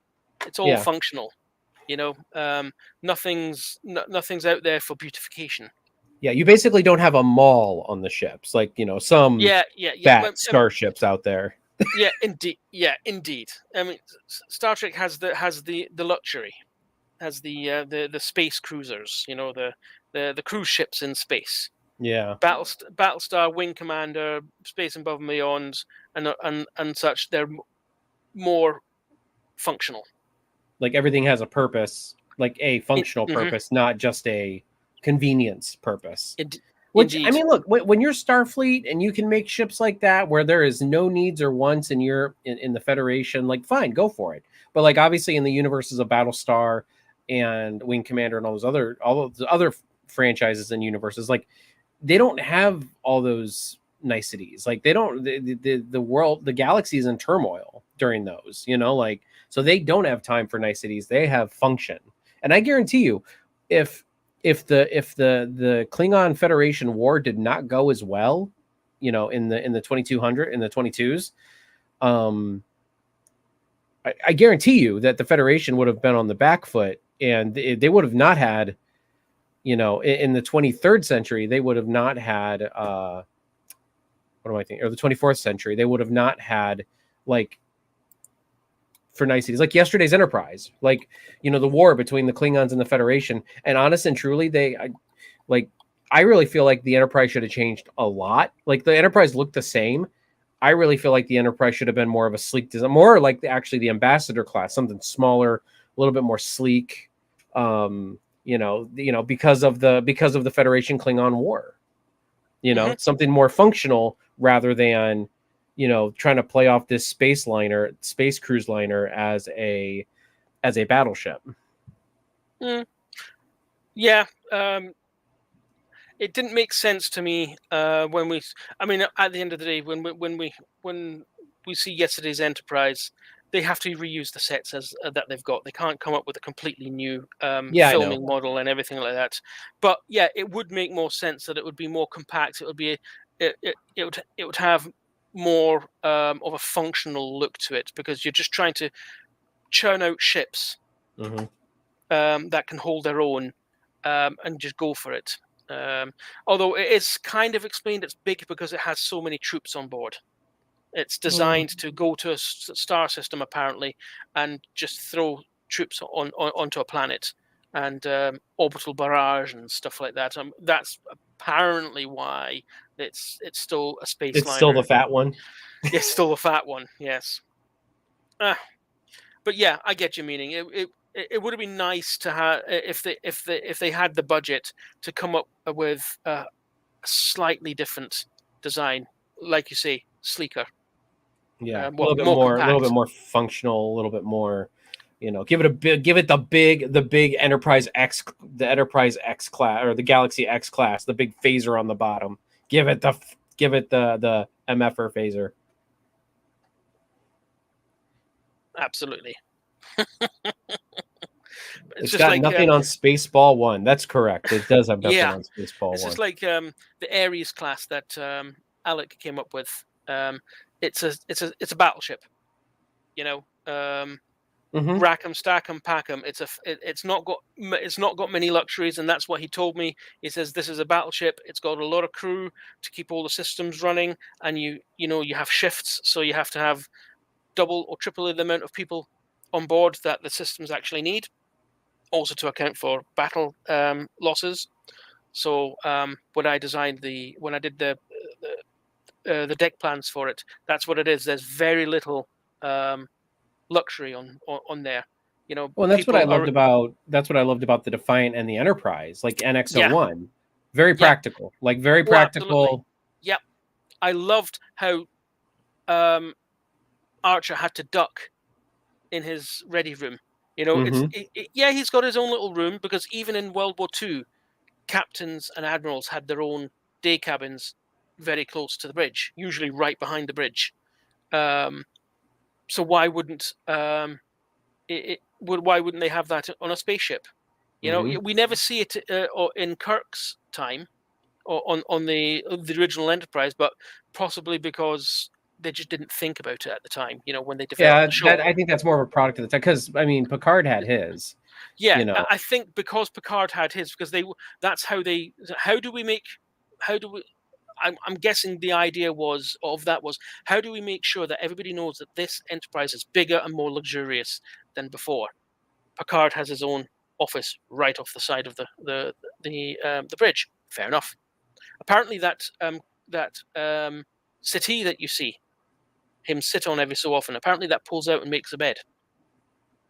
It's all functional. Nothing's out there for beautification. Yeah, you basically don't have a mall on the ships, like some fat starships out there. Yeah, indeed. I mean, Star Trek has the luxury, has the space cruisers. The cruise ships in space. Yeah, Battlestar, Wing Commander, Space Above and Beyond, and such. They're more functional. Like everything has a purpose, like a functional purpose, not just a convenience purpose. Indeed. I mean, look, when you're Starfleet and you can make ships like that where there is no needs or wants, and you're in the Federation, like, fine, go for it. But like, obviously, in the universes of Battlestar and Wing Commander and all of the other franchises and universes, like, they don't have all those niceties. Like, they don't. The world, the galaxy is in turmoil during those. So they don't have time for niceties. They have function. And I guarantee you, if the Klingon Federation War did not go as well, in the 2200, in the 22s, I guarantee you that the Federation would have been on the back foot, and they would have not had you know, in the 23rd century, they would have not had, what am I thinking? Or the 24th century, they would have not had, like, for niceties, like yesterday's Enterprise, like, you know, the war between the Klingons and the Federation. And honest and truly, I really feel like the Enterprise should have changed a lot. Like, the Enterprise looked the same. I really feel like the Enterprise should have been more of a sleek design, more like the Ambassador class, something smaller, a little bit more sleek. Because of the Federation Klingon War, you know, something more functional rather than, you know, trying to play off this space cruise liner as a battleship. Yeah. It didn't make sense to me at the end of the day, when we see yesterday's Enterprise, they have to reuse the sets that they've got. They can't come up with a completely new filming model and everything like that. But yeah, it would make more sense that it would be more compact. It would be it would have more of a functional look to it, because you're just trying to churn out ships that can hold their own and just go for it. Although it is kind of explained it's big because it has so many troops on board. It's designed to go to a star system, apparently, and just throw troops onto a planet, and orbital barrage and stuff like that. That's apparently why it's still a space liner. It's still the fat one. It's still the fat one, yes. But yeah, I get your meaning. It would have been nice to have if they had the budget to come up with a slightly different design, like you say, sleeker. Yeah, a little bit more functional, a little bit more, you know, give it the big Enterprise X, the Enterprise X class, or the Galaxy X class, the big phaser on the bottom. Give it the MFR phaser. Absolutely. It's got like, nothing on Spaceball 1. That's correct. It does have nothing on Spaceball 1. It's just like the Ares class that Alec came up with. It's a battleship, you know. Rack 'em, stack 'em, pack 'em. It's not got many luxuries, and that's what he told me. He says this is a battleship. It's got a lot of crew to keep all the systems running, and you have shifts, so you have to have double or triple the amount of people on board that the systems actually need, also to account for battle losses. So when I did the deck plans for it, that's what it is. There's very little luxury on there, you know. Well, that's what I loved about the Defiant and the Enterprise, like NX-01. Very practical, very practical. Absolutely. Yep, I loved how Archer had to duck in his ready room. You know, he's got his own little room, because even in World War II, captains and admirals had their own day cabins very close to the bridge, usually right behind the bridge. So why wouldn't why wouldn't they have that on a spaceship? You know, we never see it in Kirk's time or on the original Enterprise, but possibly because they just didn't think about it at the time, you know, when they developed the show. I think that's more of a product of the time, because I mean, Picard had his. Yeah, you know. I think because Picard had his, because I'm guessing the idea was how do we make sure that everybody knows that this Enterprise is bigger and more luxurious than before? Picard has his own office right off the side of the bridge. Fair enough. Apparently that settee that you see him sit on every so often, apparently that pulls out and makes a bed.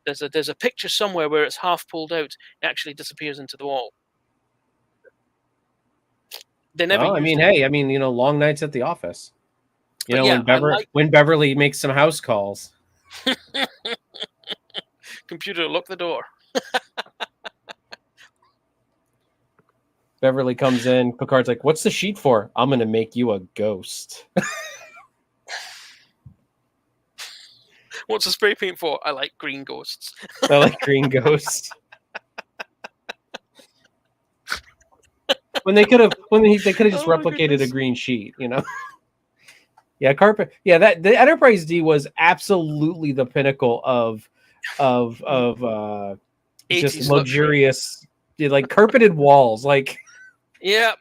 There's a picture somewhere where it's half pulled out, it actually disappears into the wall. They never. Well, you know, long nights at the office. You know, when Beverly makes some house calls. Computer, lock the door. Beverly comes in. Picard's like, "What's the sheet for?" "I'm going to make you a ghost." "What's the spray paint for?" "I like green ghosts." I like green ghosts. When they could have just replicated a green sheet, you know. Yeah, carpet. Yeah, the Enterprise D was absolutely the pinnacle of just luxurious like carpeted walls. Like, Yeah,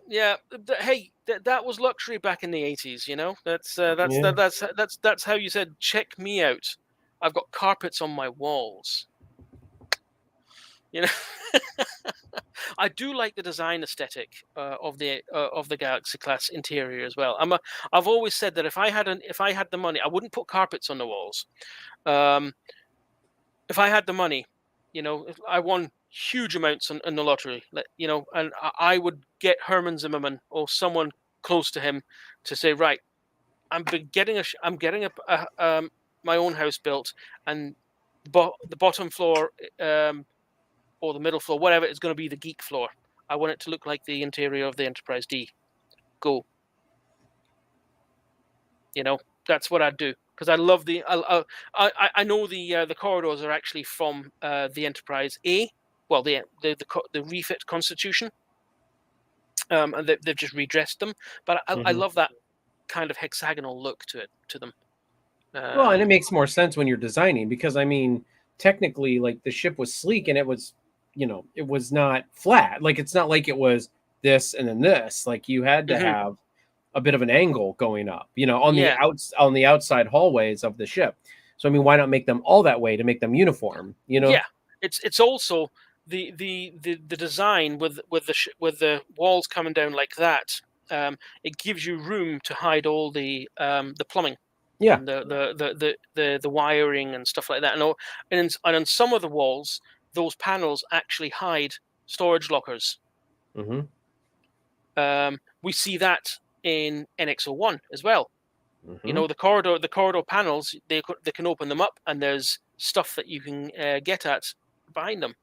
yeah. Hey, that was luxury back in the 80s. You know, that's Yeah. that's how you said, check me out. I've got carpets on my walls. You know, I do like the design aesthetic of the Galaxy class interior as well. I've always said that if I had the money, I wouldn't put carpets on the walls. If I had the money, you know, if I won huge amounts in the lottery, you know, and I would get Herman Zimmerman or someone close to him to say, right, I'm getting my own house built, and the bottom floor or the middle floor, whatever, is going to be the geek floor. I want it to look like the interior of the Enterprise D. Go. You know, that's what I'd do, because I love I know the corridors are actually from the Enterprise A. Well, the refit Constitution, and they've just redressed them. But I love that kind of hexagonal look to them. Well, and it makes more sense when you're designing, because I mean, technically, like the ship was sleek and it was, you know, it was not flat. Like it's not like it was this and then this. Like you had to have a bit of an angle going up, you know, on the outside hallways of the ship. So I mean, why not make them all that way to make them uniform? You know? Yeah, it's also the design with the walls coming down like that. It gives you room to hide all the plumbing. Yeah, and the wiring and stuff like that. And on some of the walls, those panels actually hide storage lockers. We see that in NX-01 as well. You know, the corridor panels, they can open them up, and there's stuff that you can get at behind them.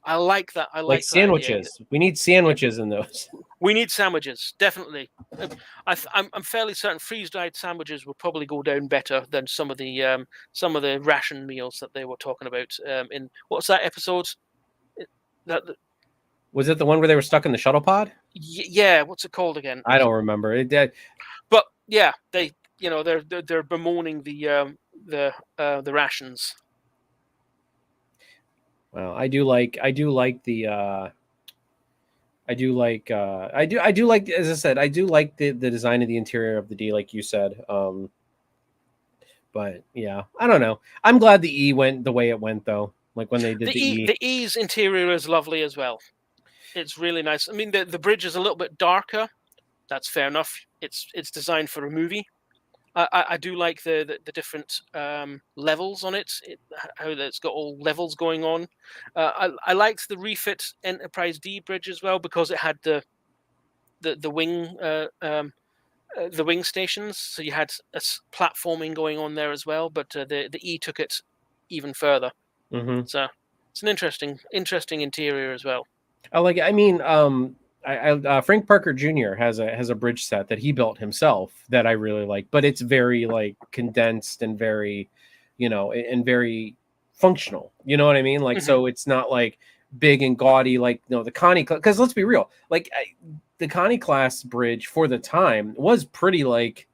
I like that. I like sandwiches. We need sandwiches in those. We need sandwiches, definitely. I'm fairly certain freeze-dried sandwiches will probably go down better than some of the ration meals that they were talking about in what's that episode? Was it the one where they were stuck in the shuttle pod? Yeah, what's it called again? I don't remember. It did. But yeah, they're bemoaning the rations. Well, I do like, as I said, I do like the design of the interior of the D, like you said. But yeah, I don't know. I'm glad the E went the way it went, though. Like when they did the E. The E's interior is lovely as well. It's really nice. I mean, the bridge is a little bit darker. That's fair enough. It's designed for a movie. I do like the different levels on it, how it's got all levels going on. I liked the refit Enterprise D bridge as well, because it had the wing stations, so you had a platforming going on there as well. But the E took it even further. So it's an interesting interior as well. I like it. I mean, Frank Parker Jr. has a bridge set that he built himself that I really like, but it's very like condensed and very, you know, and very functional. You know what I mean? Like, so it's not like big and gaudy like, you know, the Connie, because let's be real, like the Connie class bridge for the time was pretty like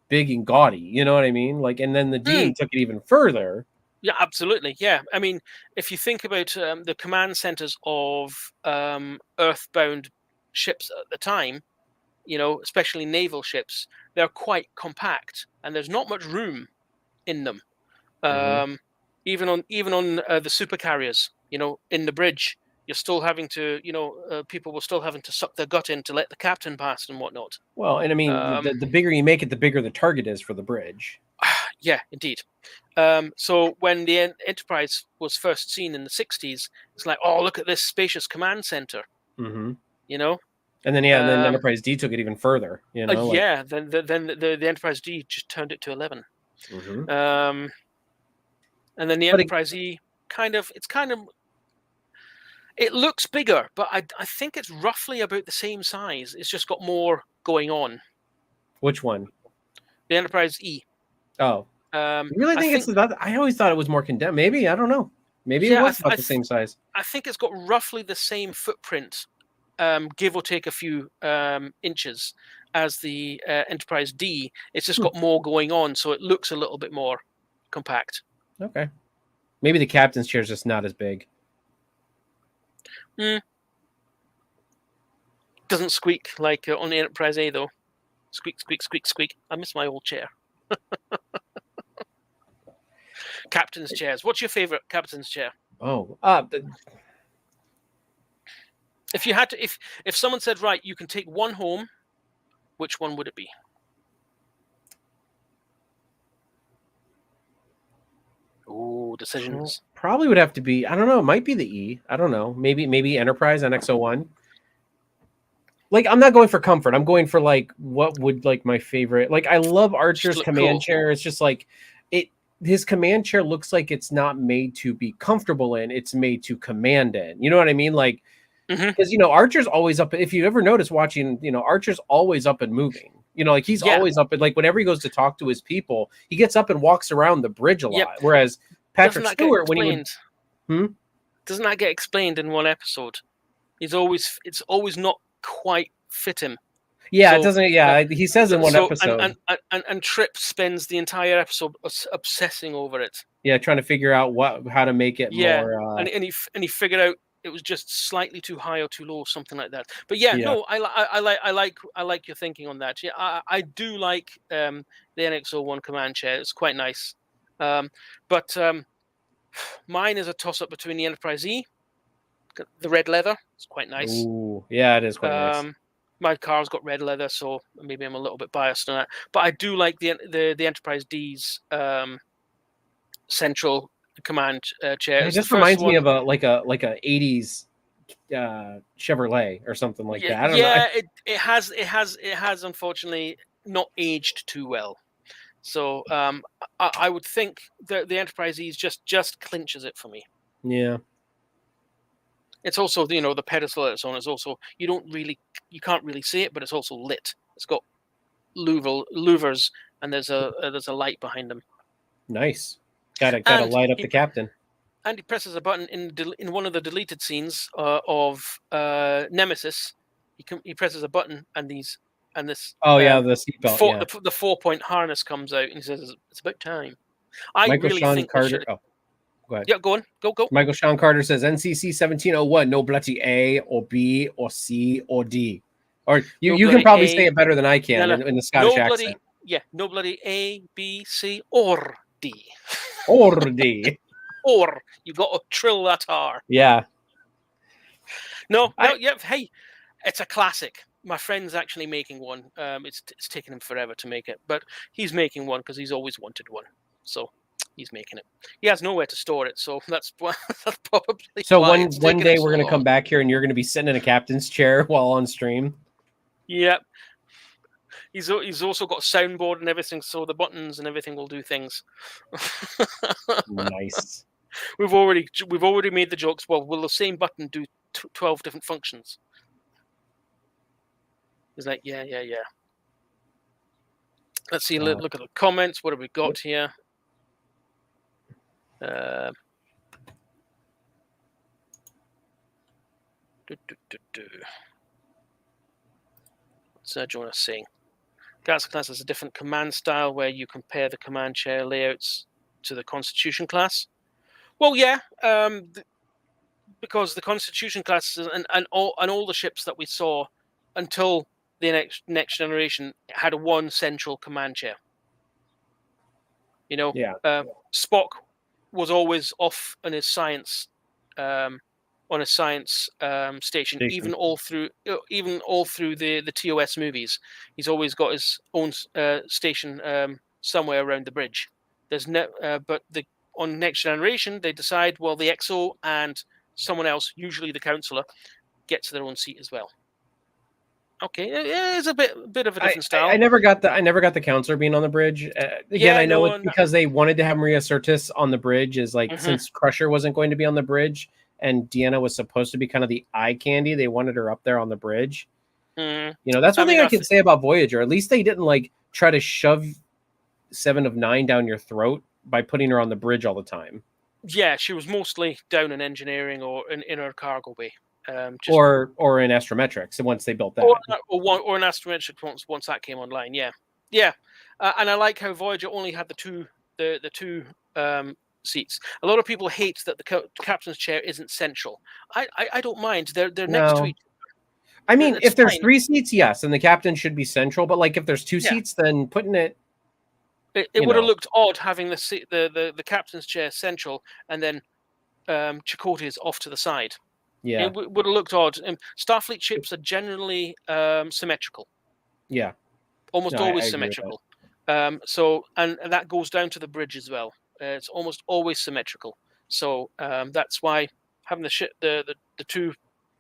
big and gaudy. You know what I mean? Like, and then the D took it even further. Yeah, absolutely. Yeah, I mean, if you think about the command centers of Earthbound ships at the time, you know, especially naval ships, they're quite compact, and there's not much room in them. Even on the supercarriers, you know, in the bridge, you're still having to, you know, people were still having to suck their gut in to let the captain pass and whatnot. Well, and I mean, the bigger you make it, the bigger the target is for the bridge. Yeah, indeed. So when the Enterprise was first seen in the 60s, it's like, oh, look at this spacious command center. You know? And then then Enterprise D took it even further. You know? Then the Enterprise D just turned it to 11. And then the Enterprise E it looks bigger, but I think it's roughly about the same size. It's just got more going on. Which one? The Enterprise E. Oh. You really think it's about? I always thought it was more condensed. Maybe, I don't know. Maybe it was about the same size. I think it's got roughly the same footprint, give or take a few inches, as the Enterprise D. It's just got more going on, so it looks a little bit more compact. Okay. Maybe the captain's chair is just not as big. Doesn't squeak like on the Enterprise A though. Squeak, squeak, squeak, squeak. I miss my old chair. Captain's chairs. What's your favorite captain's chair? Oh, If you had to, if someone said, right, you can take one home, which one would it be? Oh, decisions. Probably would have to be. I don't know. It might be the E. I don't know. Maybe Enterprise NX-01. Like, I'm not going for comfort. I'm going for like what would like my favorite. Like, I love Archer's command chair. It's just like his command chair looks like it's not made to be comfortable in. It's made to command in. You know what I mean? Like, because Archer's always up. If you ever notice watching, Archer's always up and moving. Like he's always up and like whenever he goes to talk to his people, he gets up and walks around the bridge a lot. Yep. Whereas Patrick Stewart, when he would, doesn't that get explained in one episode? It's always not quite fit him. Yeah, so, it doesn't. Yeah, he says in one episode, and Trip spends the entire episode obsessing over it. Yeah, trying to figure out how to make it more. And he figured out it was just slightly too high or too low, something like that. But no, I like your thinking on that. Yeah, I do like the NX-01 command chair. It's quite nice. But mine is a toss up between the Enterprise E, the red leather. It's quite nice. Ooh, yeah, it is quite nice. My car's got red leather, so maybe I'm a little bit biased on that. But I do like the Enterprise D's central command chair. It just reminds me of a 80s Chevrolet or something like that. I don't know. It has unfortunately not aged too well. So I would think that the Enterprise E's just clinches it for me. Yeah. It's also the pedestal that it's on is also you can't really see it, but it's also lit. It's got louvers and there's a light behind them. Nice. Gotta light up the captain. And he presses a button in one of the deleted scenes of Nemesis. He presses a button and this. Oh yeah, the seatbelt. The 4-point harness comes out and he says it's about time. Michael Sean Carter. Oh, go ahead. Yeah, go on. Go. Michael Sean Carter says NCC 1701. No bloody A or B or C or D. Or you can probably say it better than I can in the Scottish accent. No bloody A, B, C or D. Or D. Or you got to trill that R. Yeah. Hey, it's a classic. My friend's actually making one. It's taken him forever to make it, but he's making one because he's always wanted one. So he's making it. He has nowhere to store it, so that's probably. So one day we're gonna come back here and you're gonna be sitting in a captain's chair while on stream. Yep. He's also got a soundboard and everything, so the buttons and everything will do things. Nice. We've already made the jokes. Well, will the same button do 12 different functions? He's like, yeah. Let's see. Look at the comments. What have we got here? What's Jonah saying? Galaxy class has a different command style where you compare the command chair layouts to the Constitution class. Well, yeah, because the Constitution class and all the ships that we saw until the next generation had one central command chair. Spock was always off on his science station, even all through the TOS movies. He's always got his own station somewhere around the bridge. There's on Next Generation they decide the XO and someone else, usually the counselor, gets their own seat as well. Okay, it's a bit of a different style. I never got the counselor being on the bridge. I know it's because they wanted to have Maria Sirtis on the bridge. Since Crusher wasn't going to be on the bridge and Deanna was supposed to be kind of the eye candy, they wanted her up there on the bridge. That's one thing I can say about Voyager. At least they didn't try to shove 7 of 9 down your throat by putting her on the bridge all the time. Yeah, she was mostly down in engineering or in her cargo bay. Or in astrometrics once they built that, or in astrometrics once that came online. Yeah, and I like how Voyager only had the two seats. A lot of people hate that the captain's chair isn't central. I don't mind. They're next to No. each. I mean, It's if there's fine. 3 seats, yes, and the captain should be central. But like, if there's 2 Yeah. seats, then putting it, It you would have know. looked odd having the captain's chair central and then Chakotay's off to the side. Yeah, It would have looked odd. Starfleet ships are generally symmetrical. yeah, Almost No, I always agree with symmetrical. So and that goes down to the bridge as well. It's almost always symmetrical. So that's why having the 2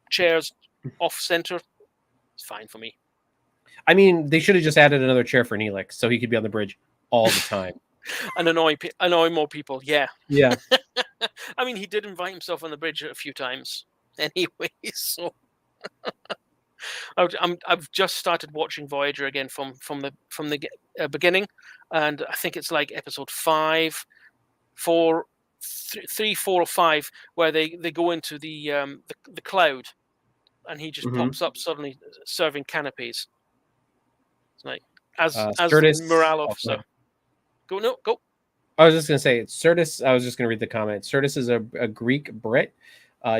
chairs off center is fine for me. I mean, they should have just added another chair for Neelix so he could be on the bridge all the time. And annoy more people. Yeah. Yeah. I mean, he did invite himself on the bridge a few times anyway. So I've just started watching Voyager again from the beginning, and I think it's like episode 5, 4, 3, 4, or 5, where they go into the cloud, and he just pops up suddenly serving canapes. It's like as Sturtis, the morale officer. Go. I was just gonna say Sturtis. I was just gonna read the comment. Sturtis is a Greek Brit.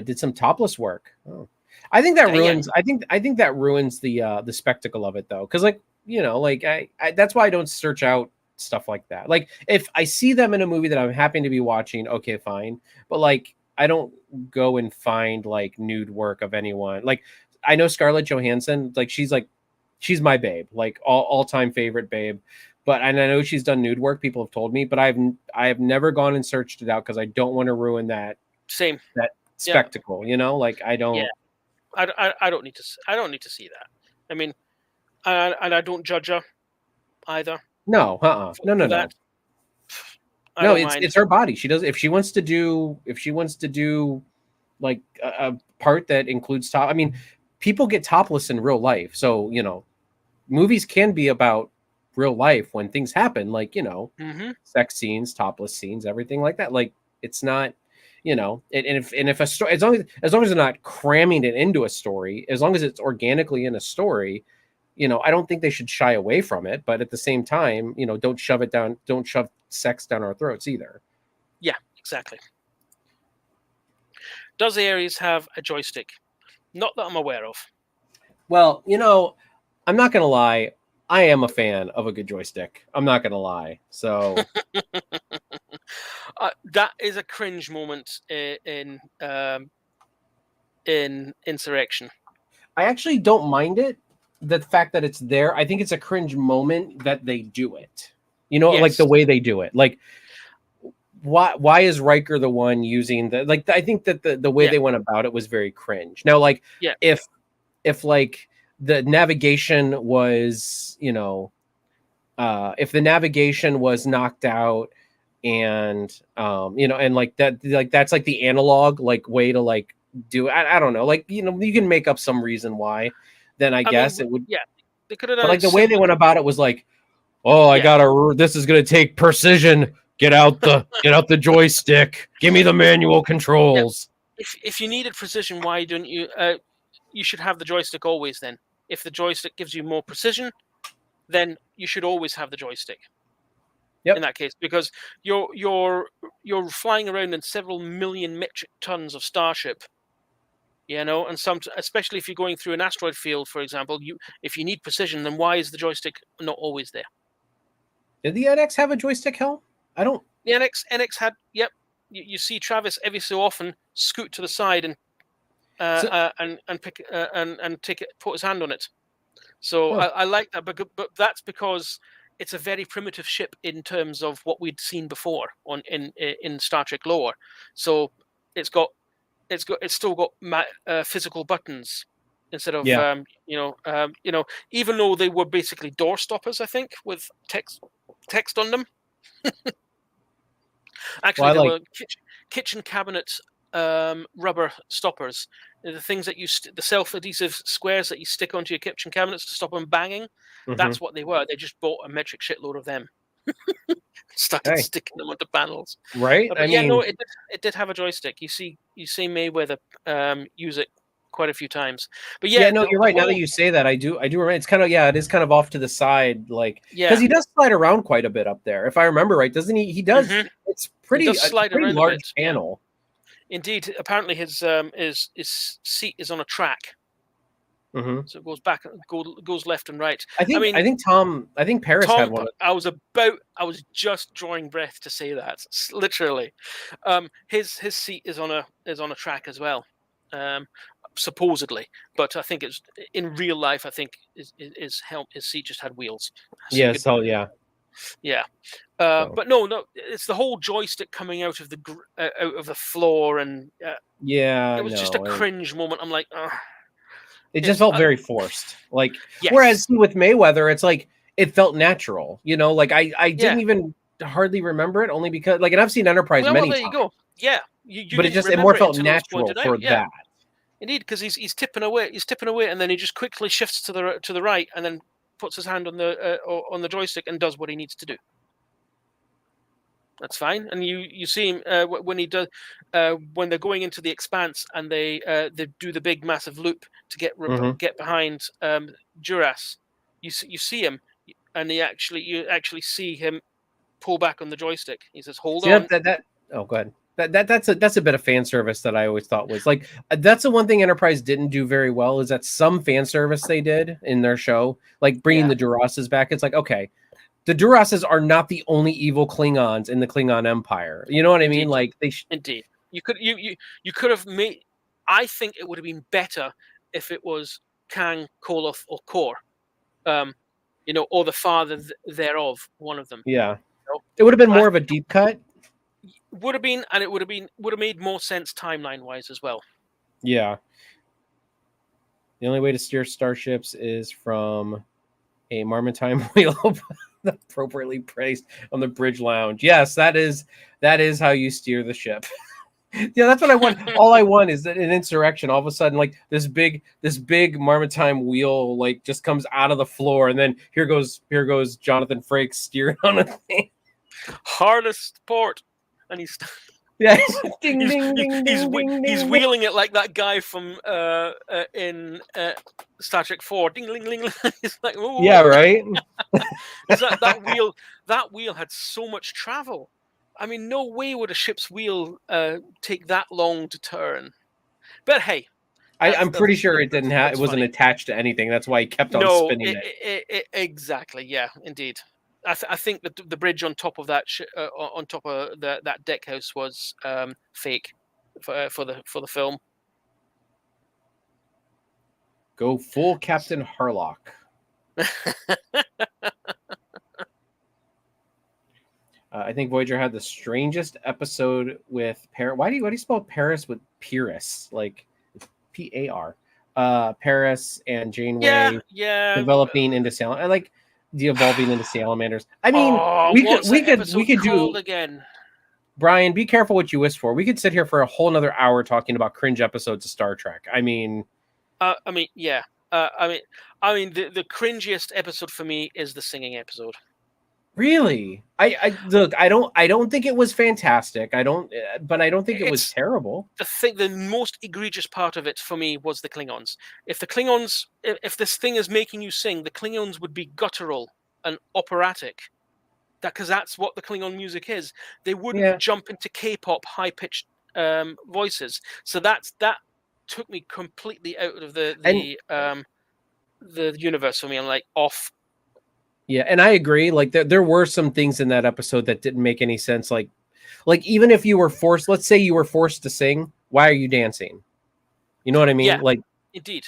Did some topless work. Oh. I think that ruins. I think that ruins the spectacle of it though, because like like I that's why I don't search out stuff like that. Like if I see them in a movie that I'm happy to be watching, okay, fine. But like I don't go and find like nude work of anyone. Like I know Scarlett Johansson. Like she's she's my babe. Like all time favorite babe. But and I know she's done nude work. People have told me, but I have never gone and searched it out because I don't want to ruin that spectacle. Like I don't. Yeah. I don't need to see that. I mean, and I don't judge her either. No, no. No, it's her body. She does if she wants to do like a part that includes top. I mean, people get topless in real life, so movies can be about real life when things happen, like sex scenes, topless scenes, everything like that. Like it's not. And if a story, as long as they're not cramming it into a story, as long as it's organically in a story, I don't think they should shy away from it. But at the same time, don't shove sex down our throats either. Yeah, exactly. Does Ares have a joystick? Not that I'm aware of. Well, I'm not gonna lie. I am a fan of a good joystick. I'm not gonna lie. So. That is a cringe moment in Insurrection. I actually don't mind it. The fact that it's there, I think it's a cringe moment that they do it. Yes. Like the way they do it. Like, why is Riker the one using the like? I think that the way they went about it was very cringe. Now, like, if like the navigation was, if the navigation was knocked out. And and like that, like that's like the analog like way to like do. I don't know, like you can make up some reason why. Then I guess it would. Yeah, they could have done. But like the way they went about it was like, I gotta. This is gonna take precision. Get out the joystick. Give me the manual controls. Yeah. If you needed precision, why don't you? You should have the joystick always. Then, if the joystick gives you more precision, then you should always have the joystick. Yep. In that case, because you're flying around in several million metric tons of starship, and especially if you're going through an asteroid field, for example, if you need precision, then why is the joystick not always there? Did the NX have a joystick, Hell? I don't. The NX had. Yep. You see Travis every so often scoot to the side and pick and take it, put his hand on it. So I like that, but that's because it's a very primitive ship in terms of what we'd seen before in Star Trek lore. So it's still got physical buttons instead of even though they were basically door stoppers, I think, with text on them. Actually, they were kitchen cabinet rubber stoppers. The things that the self-adhesive squares that you stick onto your kitchen cabinets to stop them banging. Mm-hmm. That's what they were. They just bought a metric shitload of them. Started sticking them onto panels. Right. But it did have a joystick. You see Mayweather use it quite a few times. But you're right. Now that you say that, I do remember. It's kind of it is kind of off to the side, like because he does slide around quite a bit up there. If I remember right, doesn't he? He does. Mm-hmm. It's pretty, does slide pretty around a large bit, yeah. panel. Indeed, apparently his seat is on a track, Mm-hmm. so it goes back, goes left and right. I think Paris had one. I was just drawing breath to say that, literally. His seat is on a track as well, supposedly, but I think it's in real life. I think his seat just had wheels. So Yeah. So yeah. Yeah. But no, it's the whole joystick coming out of the floor, and Yeah, it was just a cringe moment. I'm like, ugh. It just felt very forced. Like, yes. Whereas with Mayweather, it's like it felt natural. You know, like I didn't even hardly remember it, only because like, and I've seen Enterprise many times. There you go. Yeah, but it more felt natural for that. Indeed, because he's tipping away, and then he just quickly shifts to the right, and then puts his hand on the joystick and does what he needs to do. That's fine, and you see him when he does when they're going into the expanse, and they do the big massive loop to get behind Duras. You see him, and you actually see him pull back on the joystick. He says, "Hold on." Oh, go ahead. That's a bit of fan service that I always thought was like, that's the one thing Enterprise didn't do very well, is that some fan service they did in their show, like bringing the Durases back. It's like, okay, the Durases are not the only evil Klingons in the Klingon Empire. You know what I mean? Like Indeed, you could have made. I think it would have been better if it was Kang, Koloth, or Kor, or the father thereof, one of them. Yeah, it would have been more of a deep cut. Would have been, and it would have made more sense timeline wise as well. Yeah. The only way to steer starships is from a Marmantime wheel appropriately placed on the bridge lounge. Yes, that is how you steer the ship. Yeah, that's what I want. All I want is that an insurrection. All of a sudden, like this big Marmantime wheel, like just comes out of the floor, and then here goes Jonathan Frakes steering on a thing. Hardest port. And he's ding, he's wheeling it like that guy from in Star Trek 4. Ding, ling, ling, ling. He's like, ooh. Yeah, right. that wheel had so much travel. I mean, no way would a ship's wheel take that long to turn. But hey, I'm pretty sure it didn't have. It wasn't attached to anything. That's why he kept on spinning it. Exactly. Yeah, indeed. I think that the bridge on top of that on top of that deck house was fake for the film. Go full Captain Harlock. I think Voyager had the strangest episode with Paris. Why do you spell Paris with Pyrrhus? Like P-A-R. Paris and Janeway developing into salamander. Like de-evolving into salamanders. I mean, we could do again. Brian, be careful what you wish for. We could sit here for a whole another hour talking about cringe episodes of Star Trek. I mean, the cringiest episode for me is the singing episode. Really? I look. I don't think it was fantastic. But I don't think it was terrible. The most egregious part of it for me was the Klingons. If this thing is making you sing, the Klingons would be guttural and operatic. Because that's what the Klingon music is. They wouldn't jump into K-pop high-pitched voices. So that took me completely out of the universe for me. I'm like off. Yeah, and I agree. Like there were some things in that episode that didn't make any sense. Like even if you were forced, let's say you were forced to sing, why are you dancing? You know what I mean? Yeah, like indeed,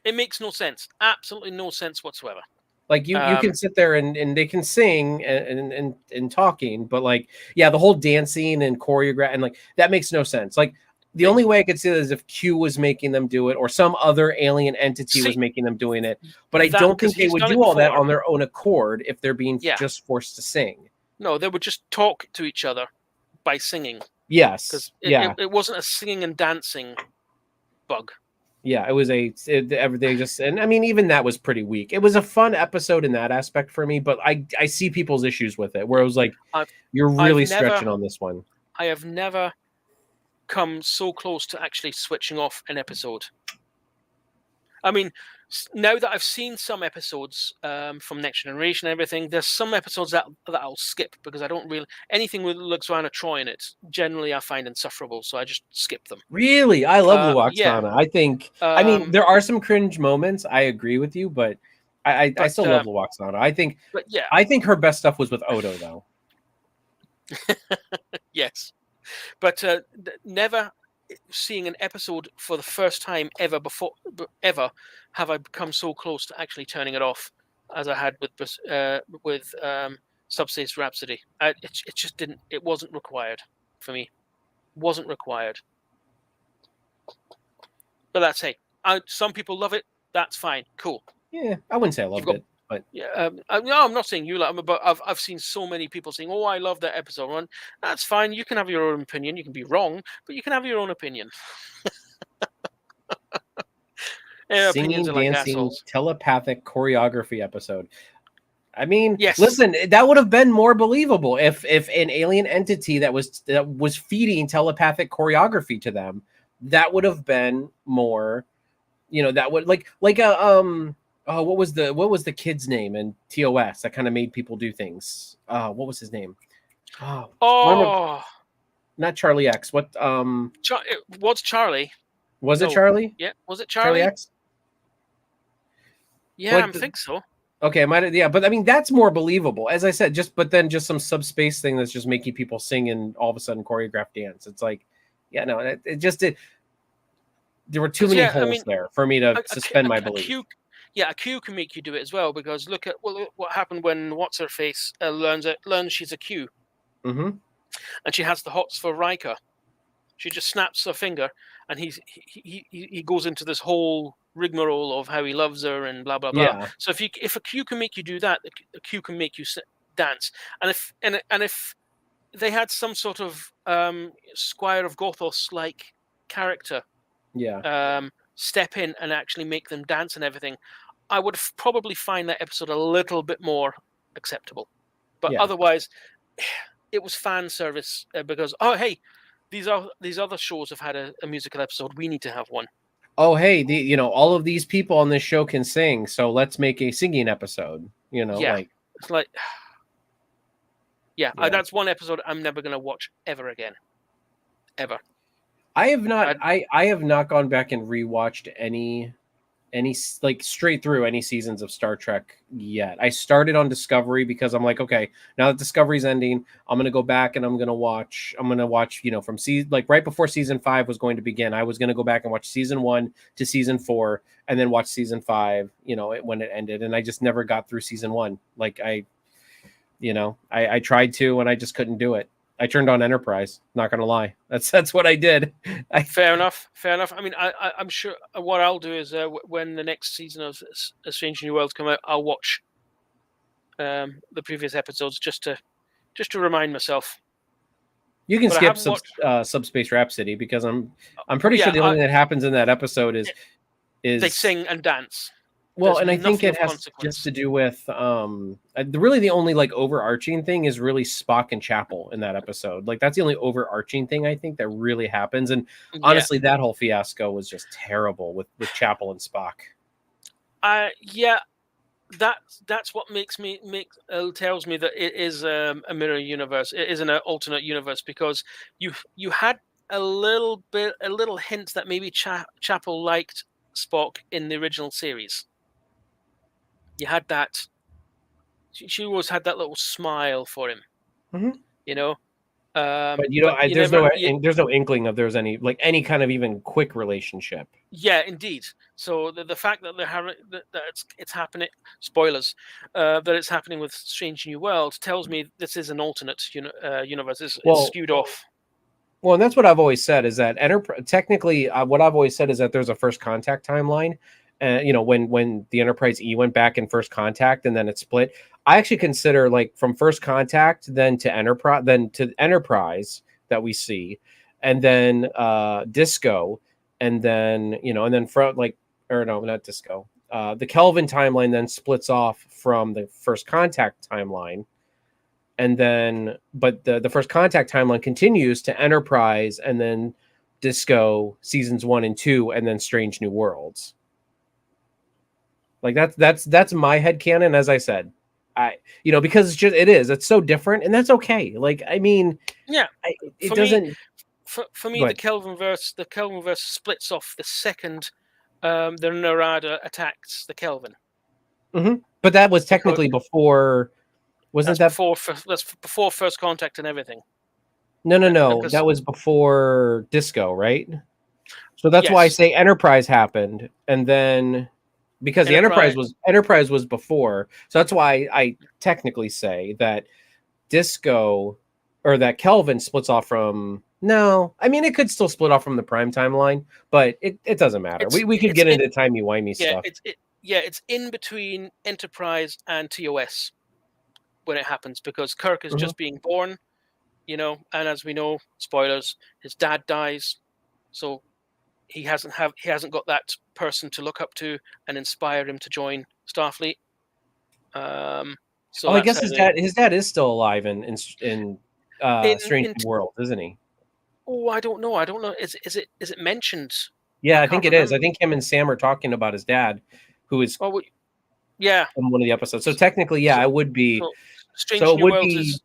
it makes no sense. Absolutely no sense whatsoever. Like you can sit there and they can sing and talking, but like the whole dancing and choreograph and like that makes no sense. Like the only way I could see that is if Q was making them do it or some other alien entity was making them doing it. But I don't think they would do all that on their own accord if they're being just forced to sing. No, they would just talk to each other by singing. Yes. Because it wasn't a singing and dancing bug. Yeah, it was everything just, and I mean, even that was pretty weak. It was a fun episode in that aspect for me, but I see people's issues with it, where it was like, you're really stretching on this one. I have never come so close to actually switching off an episode. I mean, Now that I've seen some episodes from Next Generation and everything, there's some episodes that I'll skip because I don't really anything with Luxana Troy in it. Generally, I find insufferable, so I just skip them. Really, I love Luxana. Yeah. I think. I mean, there are some cringe moments. I agree with you, but I still love Luxana. I think. But yeah, I think her best stuff was with Odo, though. Yes, but never seeing an episode for the first time ever have I become so close to actually turning it off as I had with Subspace Rhapsody. It just didn't. It wasn't required for me. Wasn't required. But that's some people love it. That's fine. Cool. Yeah, I wouldn't say I loved it. But yeah, no, I'm not saying you like them, but I've seen so many people saying, "Oh, I love that episode one." That's fine. You can have your own opinion. You can be wrong, but you can have your own opinion. Singing, dancing, telepathic choreography episode. I mean, yes. Listen, that would have been more believable if an alien entity that was feeding telepathic choreography to them. That would have been more, that would like a Oh, what was the kid's name in TOS that kind of made people do things? What was his name? Oh, not Charlie X. What? What's Charlie? Was it Charlie? Yeah, was it Charlie X? Yeah, I think so. Okay, but I mean that's more believable. As I said, just some subspace thing that's just making people sing and all of a sudden choreograph dance. It's like, yeah, no, it just did. There were too many holes there for me to suspend my belief. A Q can make you do it as well, because look at what happened when what's her face learns she's a Q, and she has the hots for Riker. She just snaps her finger, and he goes into this whole rigmarole of how he loves her and blah blah blah. Yeah. So if a Q can make you do that, a Q can make you dance. And if they had some sort of Squire of Gothos like character, step in and actually make them dance and everything, I would probably find that episode a little bit more acceptable. But otherwise, it was fan service because these other shows have had a musical episode. We need to have one. Oh, hey, all of these people on this show can sing, so let's make a singing episode. It's like, that's one episode I'm never going to watch ever again. Ever. I have not. I have not gone back and rewatched any like straight through any seasons of Star Trek yet. I started on Discovery because I'm like, okay, now that Discovery's ending, I'm gonna go back and I'm gonna watch, from season, like right before season 5 was going to begin. I was gonna go back and watch season 1 to season 4 and then watch season 5, when it ended. And I just never got through season 1. Like I tried to, and I just couldn't do it. I turned on Enterprise. Not gonna lie, that's what I did. Fair enough. I mean, I'm sure what I'll do is when the next season of A Strange New Worlds come out, I'll watch the previous episodes just to remind myself. You can skip Subspace Rhapsody because I'm pretty sure the only thing that happens in that episode is they sing and dance. Well, there's and I think it has just to do with really the only like overarching thing is really Spock and Chapel in that episode. Like that's the only overarching thing I think that really happens. And honestly, that whole fiasco was just terrible with Chapel and Spock. That's what tells me that it is a mirror universe. It is an alternate universe because you had a little hint that maybe Chapel liked Spock in the original series. You had that. She always had that little smile for him, But there's no inkling of there's any kind of even quick relationship. Yeah, indeed. So the fact that they're having that it's happening. Spoilers. That it's happening with Strange New World tells me this is an alternate universe. It's skewed off. Well, and that's what I've always said is that technically, what I've always said is that there's a First Contact timeline. When the Enterprise E went back in First Contact and then it split, I actually consider like from First Contact then to Enterprise that we see, and then Disco, and then and then from not Disco, the Kelvin timeline then splits off from the First Contact timeline, and then but the First Contact timeline continues to Enterprise and then Disco seasons 1 and 2 and then Strange New Worlds. Like that's my headcanon. As I said, because it's so different, and that's okay. Like, I mean, Yeah, it for me, doesn't. for me, Go the ahead. Kelvinverse splits off the second the Narada attacks the Kelvin. But that was Because technically before, wasn't that? That's before First Contact and everything. No. That was before Disco, right? So that's why I Yes. say Enterprise happened, and then because the Enterprise was before, so that's why I technically say that Disco or that Kelvin splits off from. No, I mean it could still split off from the Prime timeline, but it doesn't matter. We could get into timey wimey stuff. It's in between Enterprise and TOS when it happens, because Kirk is just being born, and as we know, spoilers, his dad dies, so he hasn't got that person to look up to and inspire him to join Starfleet. So I guess his dad is still alive in Strange New World, isn't he? Oh, I don't know. Is it mentioned? Yeah, I think it is. I think him and Sam are talking about his dad, who is in one of the episodes. So technically, yeah, it would be. Strange New Worlds is.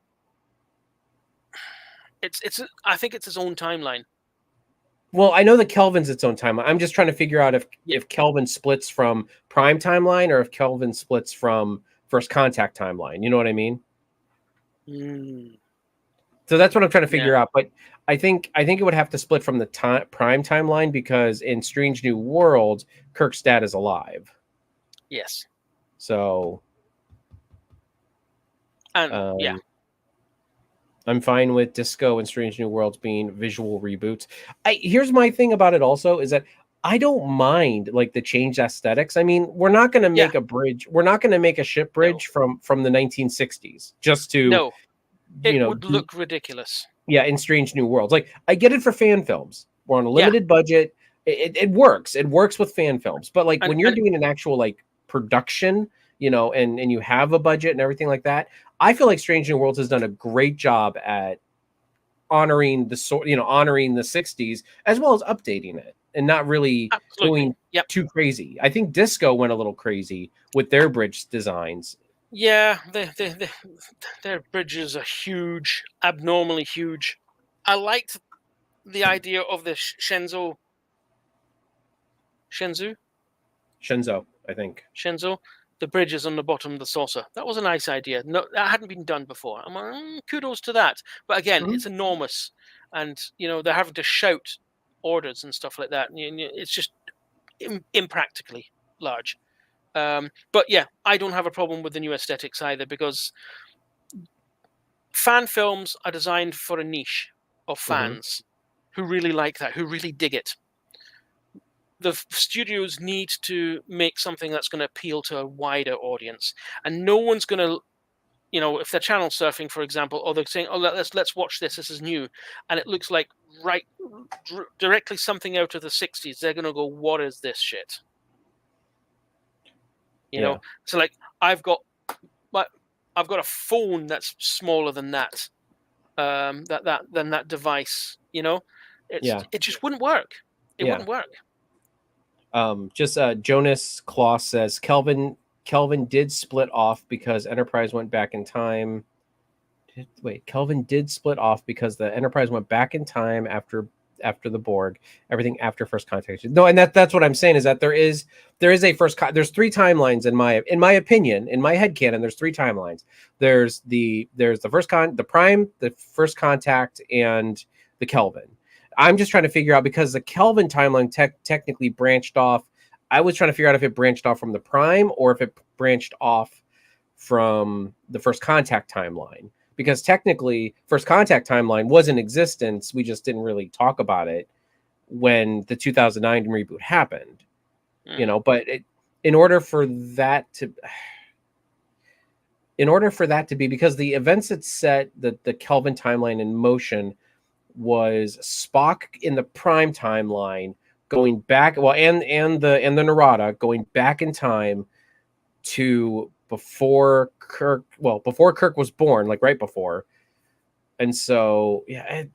I think it's his own timeline. Well, I know that Kelvin's its own timeline. I'm just trying to figure out if Kelvin splits from Prime timeline or if Kelvin splits from First Contact timeline. You know what I mean? So that's what I'm trying to figure out. But I think it would have to split from the Prime timeline, because in Strange New Worlds, Kirk's dad is alive. Yes. So. And I'm fine with Disco and Strange New Worlds being visual reboots. Here's my thing about it also is that I don't mind like the changed aesthetics. I mean, we're not going to make a bridge. We're not going to make a ship bridge from the 1960s just to would look ridiculous. Yeah, in Strange New Worlds. Like, I get it for fan films. We're on a limited budget. It works. It works with fan films. But like when you're doing an actual like production, and you have a budget and everything like that, I feel like Strange New Worlds has done a great job at honoring the 60s as well as updating it and not really going too crazy. I think Disco went a little crazy with their bridge designs. Yeah, their bridges are huge, abnormally huge. I liked the idea of the Shenzhou, I think. Shenzhou. The bridges on the bottom of the saucer. That was a nice idea. No, that hadn't been done before. I'm like, kudos to that. But again, it's enormous, and they're having to shout orders and stuff like that. It's just impractically large. But yeah, I don't have a problem with the new aesthetics either, because fan films are designed for a niche of fans who really like that, who really dig it. The studios need to make something that's going to appeal to a wider audience, and no one's going to, if they're channel surfing, for example, or they're saying, "Oh, let's watch this. This is new," and it looks like directly something out of the '60s. They're going to go, "What is this shit?" So like I've got a phone that's smaller than that, than that device. It just wouldn't work. It wouldn't work. Jonas Kloss says Kelvin did split off because Enterprise went back in time. Kelvin did split off because the Enterprise went back in time after the Borg, everything after First Contact. No, and that's what I'm saying is that there is a there's three timelines in my opinion, in my headcanon, there's three timelines. There's the the Prime, the First Contact, and the Kelvin. I'm just trying to figure out, because the Kelvin timeline technically branched off. I was trying to figure out if it branched off from the Prime or if it branched off from the First Contact timeline. Because technically, First Contact timeline was in existence. We just didn't really talk about it when the 2009 reboot happened. But in order for that to be, because the events that set the Kelvin timeline in motion was Spock in the Prime timeline going back, and the Narada going back in time to before Kirk was born, like right before. And so I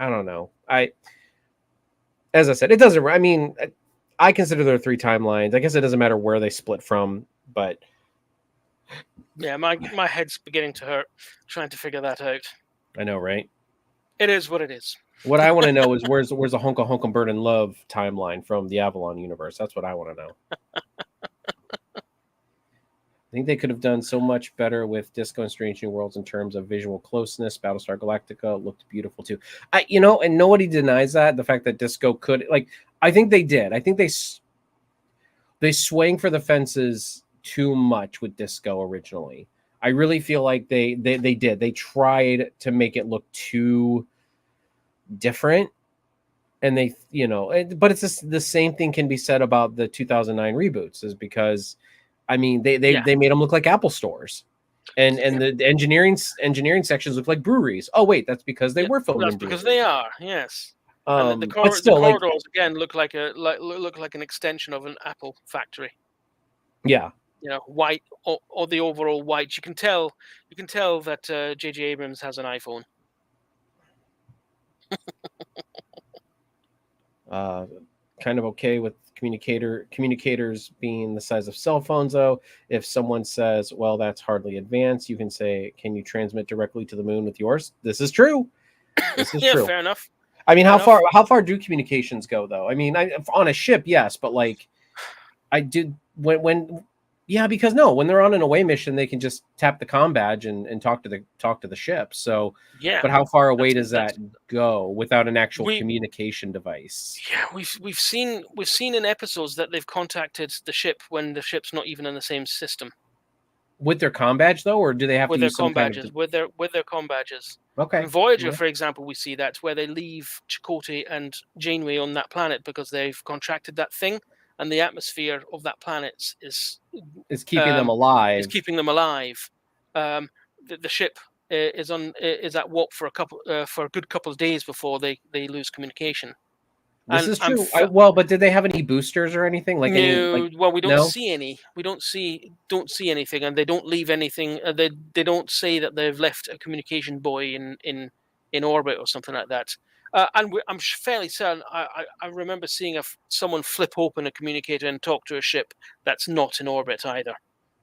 don't know. As I said, it doesn't. I mean, I consider there are 3 timelines. I guess it doesn't matter where they split from, but yeah, my head's beginning to hurt trying to figure that out. I know, right? It is what it is. What I want to know is where's the Honka Honka Bird and Love timeline from the Avalon universe? That's what I want to know. I think they could have done so much better with Disco and Strange New Worlds in terms of visual closeness. Battlestar Galactica looked beautiful too. And nobody denies that, the fact that Disco could, I think they did. I think they swang for the fences too much with Disco originally. I really feel like they did. They tried to make it look too different, and but it's just the same thing can be said about the 2009 reboots, is because I mean they made them look like Apple stores, and the engineering sections look like breweries. Oh wait, that's because they were filmed. That's in because breweries. they are, yes. But The corridors again look like an extension of an Apple factory. Yeah. White or the overall white. You can tell that J.J. Abrams has an iPhone. Kind of okay with communicators being the size of cell phones, though. If someone says, well, that's hardly advanced, you can say, can you transmit directly to the moon with yours? This is true. This is true. Fair enough. I mean, how far do communications go, though? I mean, on a ship, yes, but I did when because when they're on an away mission, they can just tap the comm badge and talk to the ship. So yeah, but how far away does that go without an actual communication device? Yeah, we've seen in episodes that they've contacted the ship when the ship's not even in the same system. With their comm badge, though, or do they have to use some kind of... with their comm badges? Okay. In Voyager, for example, we see that where they leave Chakotay and Janeway on that planet because they've contracted that thing, and the atmosphere of that planet is keeping them alive. Is keeping them alive. The ship is at warp for a good couple of days before they lose communication. This is true. But did they have any boosters or anything? We don't see any. We don't see anything, and they don't leave anything. They don't say that they've left a communication buoy in orbit or something like that. And I'm fairly certain. I remember seeing someone flip open a communicator and talk to a ship that's not in orbit either.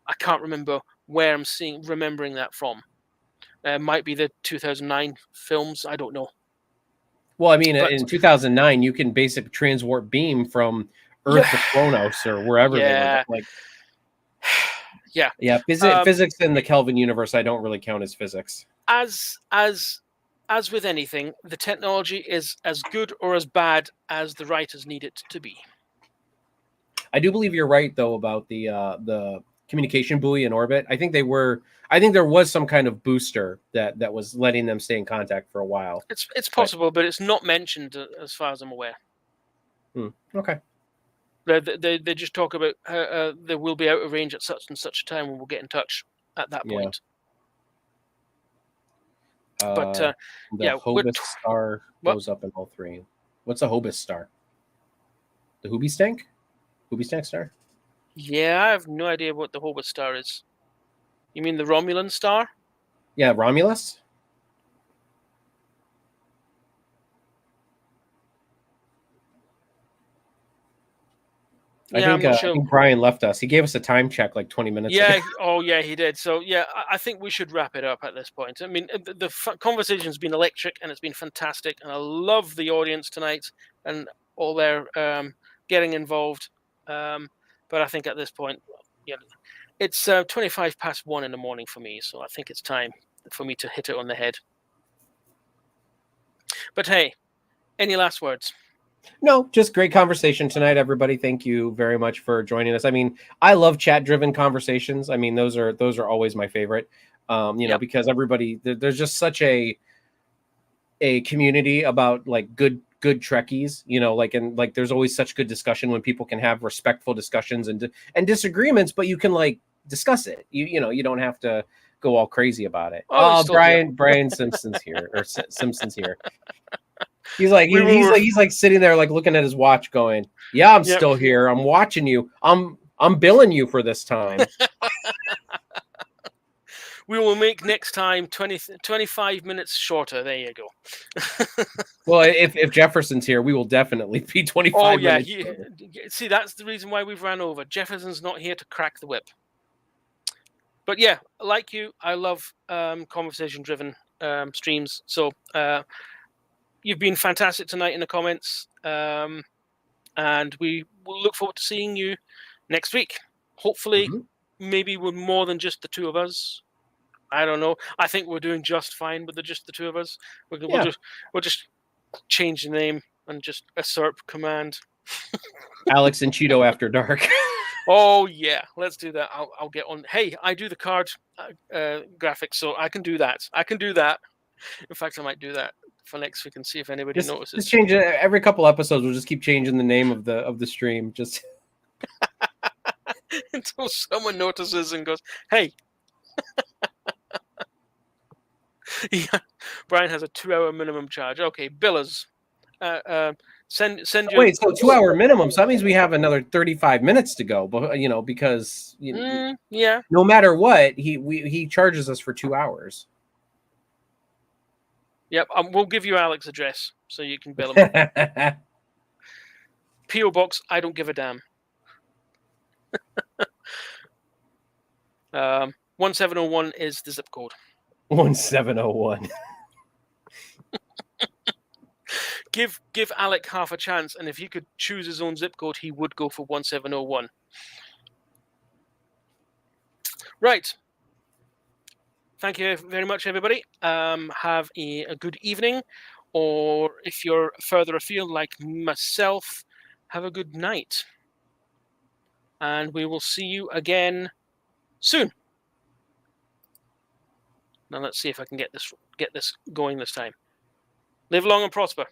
I can't remember where I'm remembering that from. Might be the 2009 films. I don't know. Well, I mean, in 2009, you can basically transwarp beam from Earth to Kronos or wherever they were. Yeah. Physics in the Kelvin universe, I don't really count as physics. As with anything, the technology is as good or as bad as the writers need it to be. I do believe you're right, though, about the communication buoy in orbit. I think there was some kind of booster that was letting them stay in contact for a while. It's possible, but it's not mentioned as far as I'm aware. Okay. They just talk about they will be out of range at such and such a time, and we'll get in touch at that point. The Hobus star goes up in all 3. What's a Hobus star? The Hooby Stank star? Yeah, I have no idea what the Hobus star is. You mean the Romulan star? Yeah, Romulus? I think Brian left us. He gave us a time check 20 minutes ago. Yeah, he did. So, I think we should wrap it up at this point. I mean, the conversation's been electric, and it's been fantastic, and I love the audience tonight and all their getting involved. But I think at this point, it's 25 past 1 in the morning for me, so I think it's time for me to hit it on the head. But hey, any last words? No, just great conversation tonight, everybody. Thank you very much for joining us. I mean, I love chat-driven conversations. I mean, those are always my favorite. Because everybody, there's just such a community about good Trekkies, and there's always such good discussion when people can have respectful discussions and disagreements, but you can discuss it. You don't have to go all crazy about it. Brian Simpson's here, or Simpson's here. He's sitting there looking at his watch going, yeah, I'm still here. I'm watching you. I'm billing you for this time. We will make next time 25 minutes shorter. There you go. Well, if Jefferson's here, we will definitely be 25 Oh yeah, minutes. see, that's the reason why we've ran over. Jefferson's not here to crack the whip. But yeah, like you, I love conversation-driven streams. So you've been fantastic tonight in the comments, and we will look forward to seeing you next week. Hopefully, maybe we're more than just the two of us. I don't know. I think we're doing just fine with just the two of us. We'll just change the name and just usurp command. Alex and Cheeto After Dark. Oh yeah, let's do that. I'll get on. Hey, I do the card graphics, so I can do that. In fact, I might do that for next week and see if anybody notices. Just change it every couple episodes. We'll just keep changing the name of the stream, just until someone notices and goes, "Hey." Yeah, Brian has a 2-hour minimum charge. Okay, billers. Send your... Wait, so 2-hour minimum. So that means we have another 35 minutes to go. But because yeah, no matter what, he charges us for 2 hours. Yep, we'll give you Alex's address so you can bill him. PO box. I don't give a damn. 1701 is the zip code. 1701. Give Alec half a chance, and if he could choose his own zip code, he would go for 1701. Right. Thank you very much, everybody. Have a good evening, or if you're further afield like myself, have a good night. And we will see you again soon. Now let's see if I can get this going this time. Live long and prosper.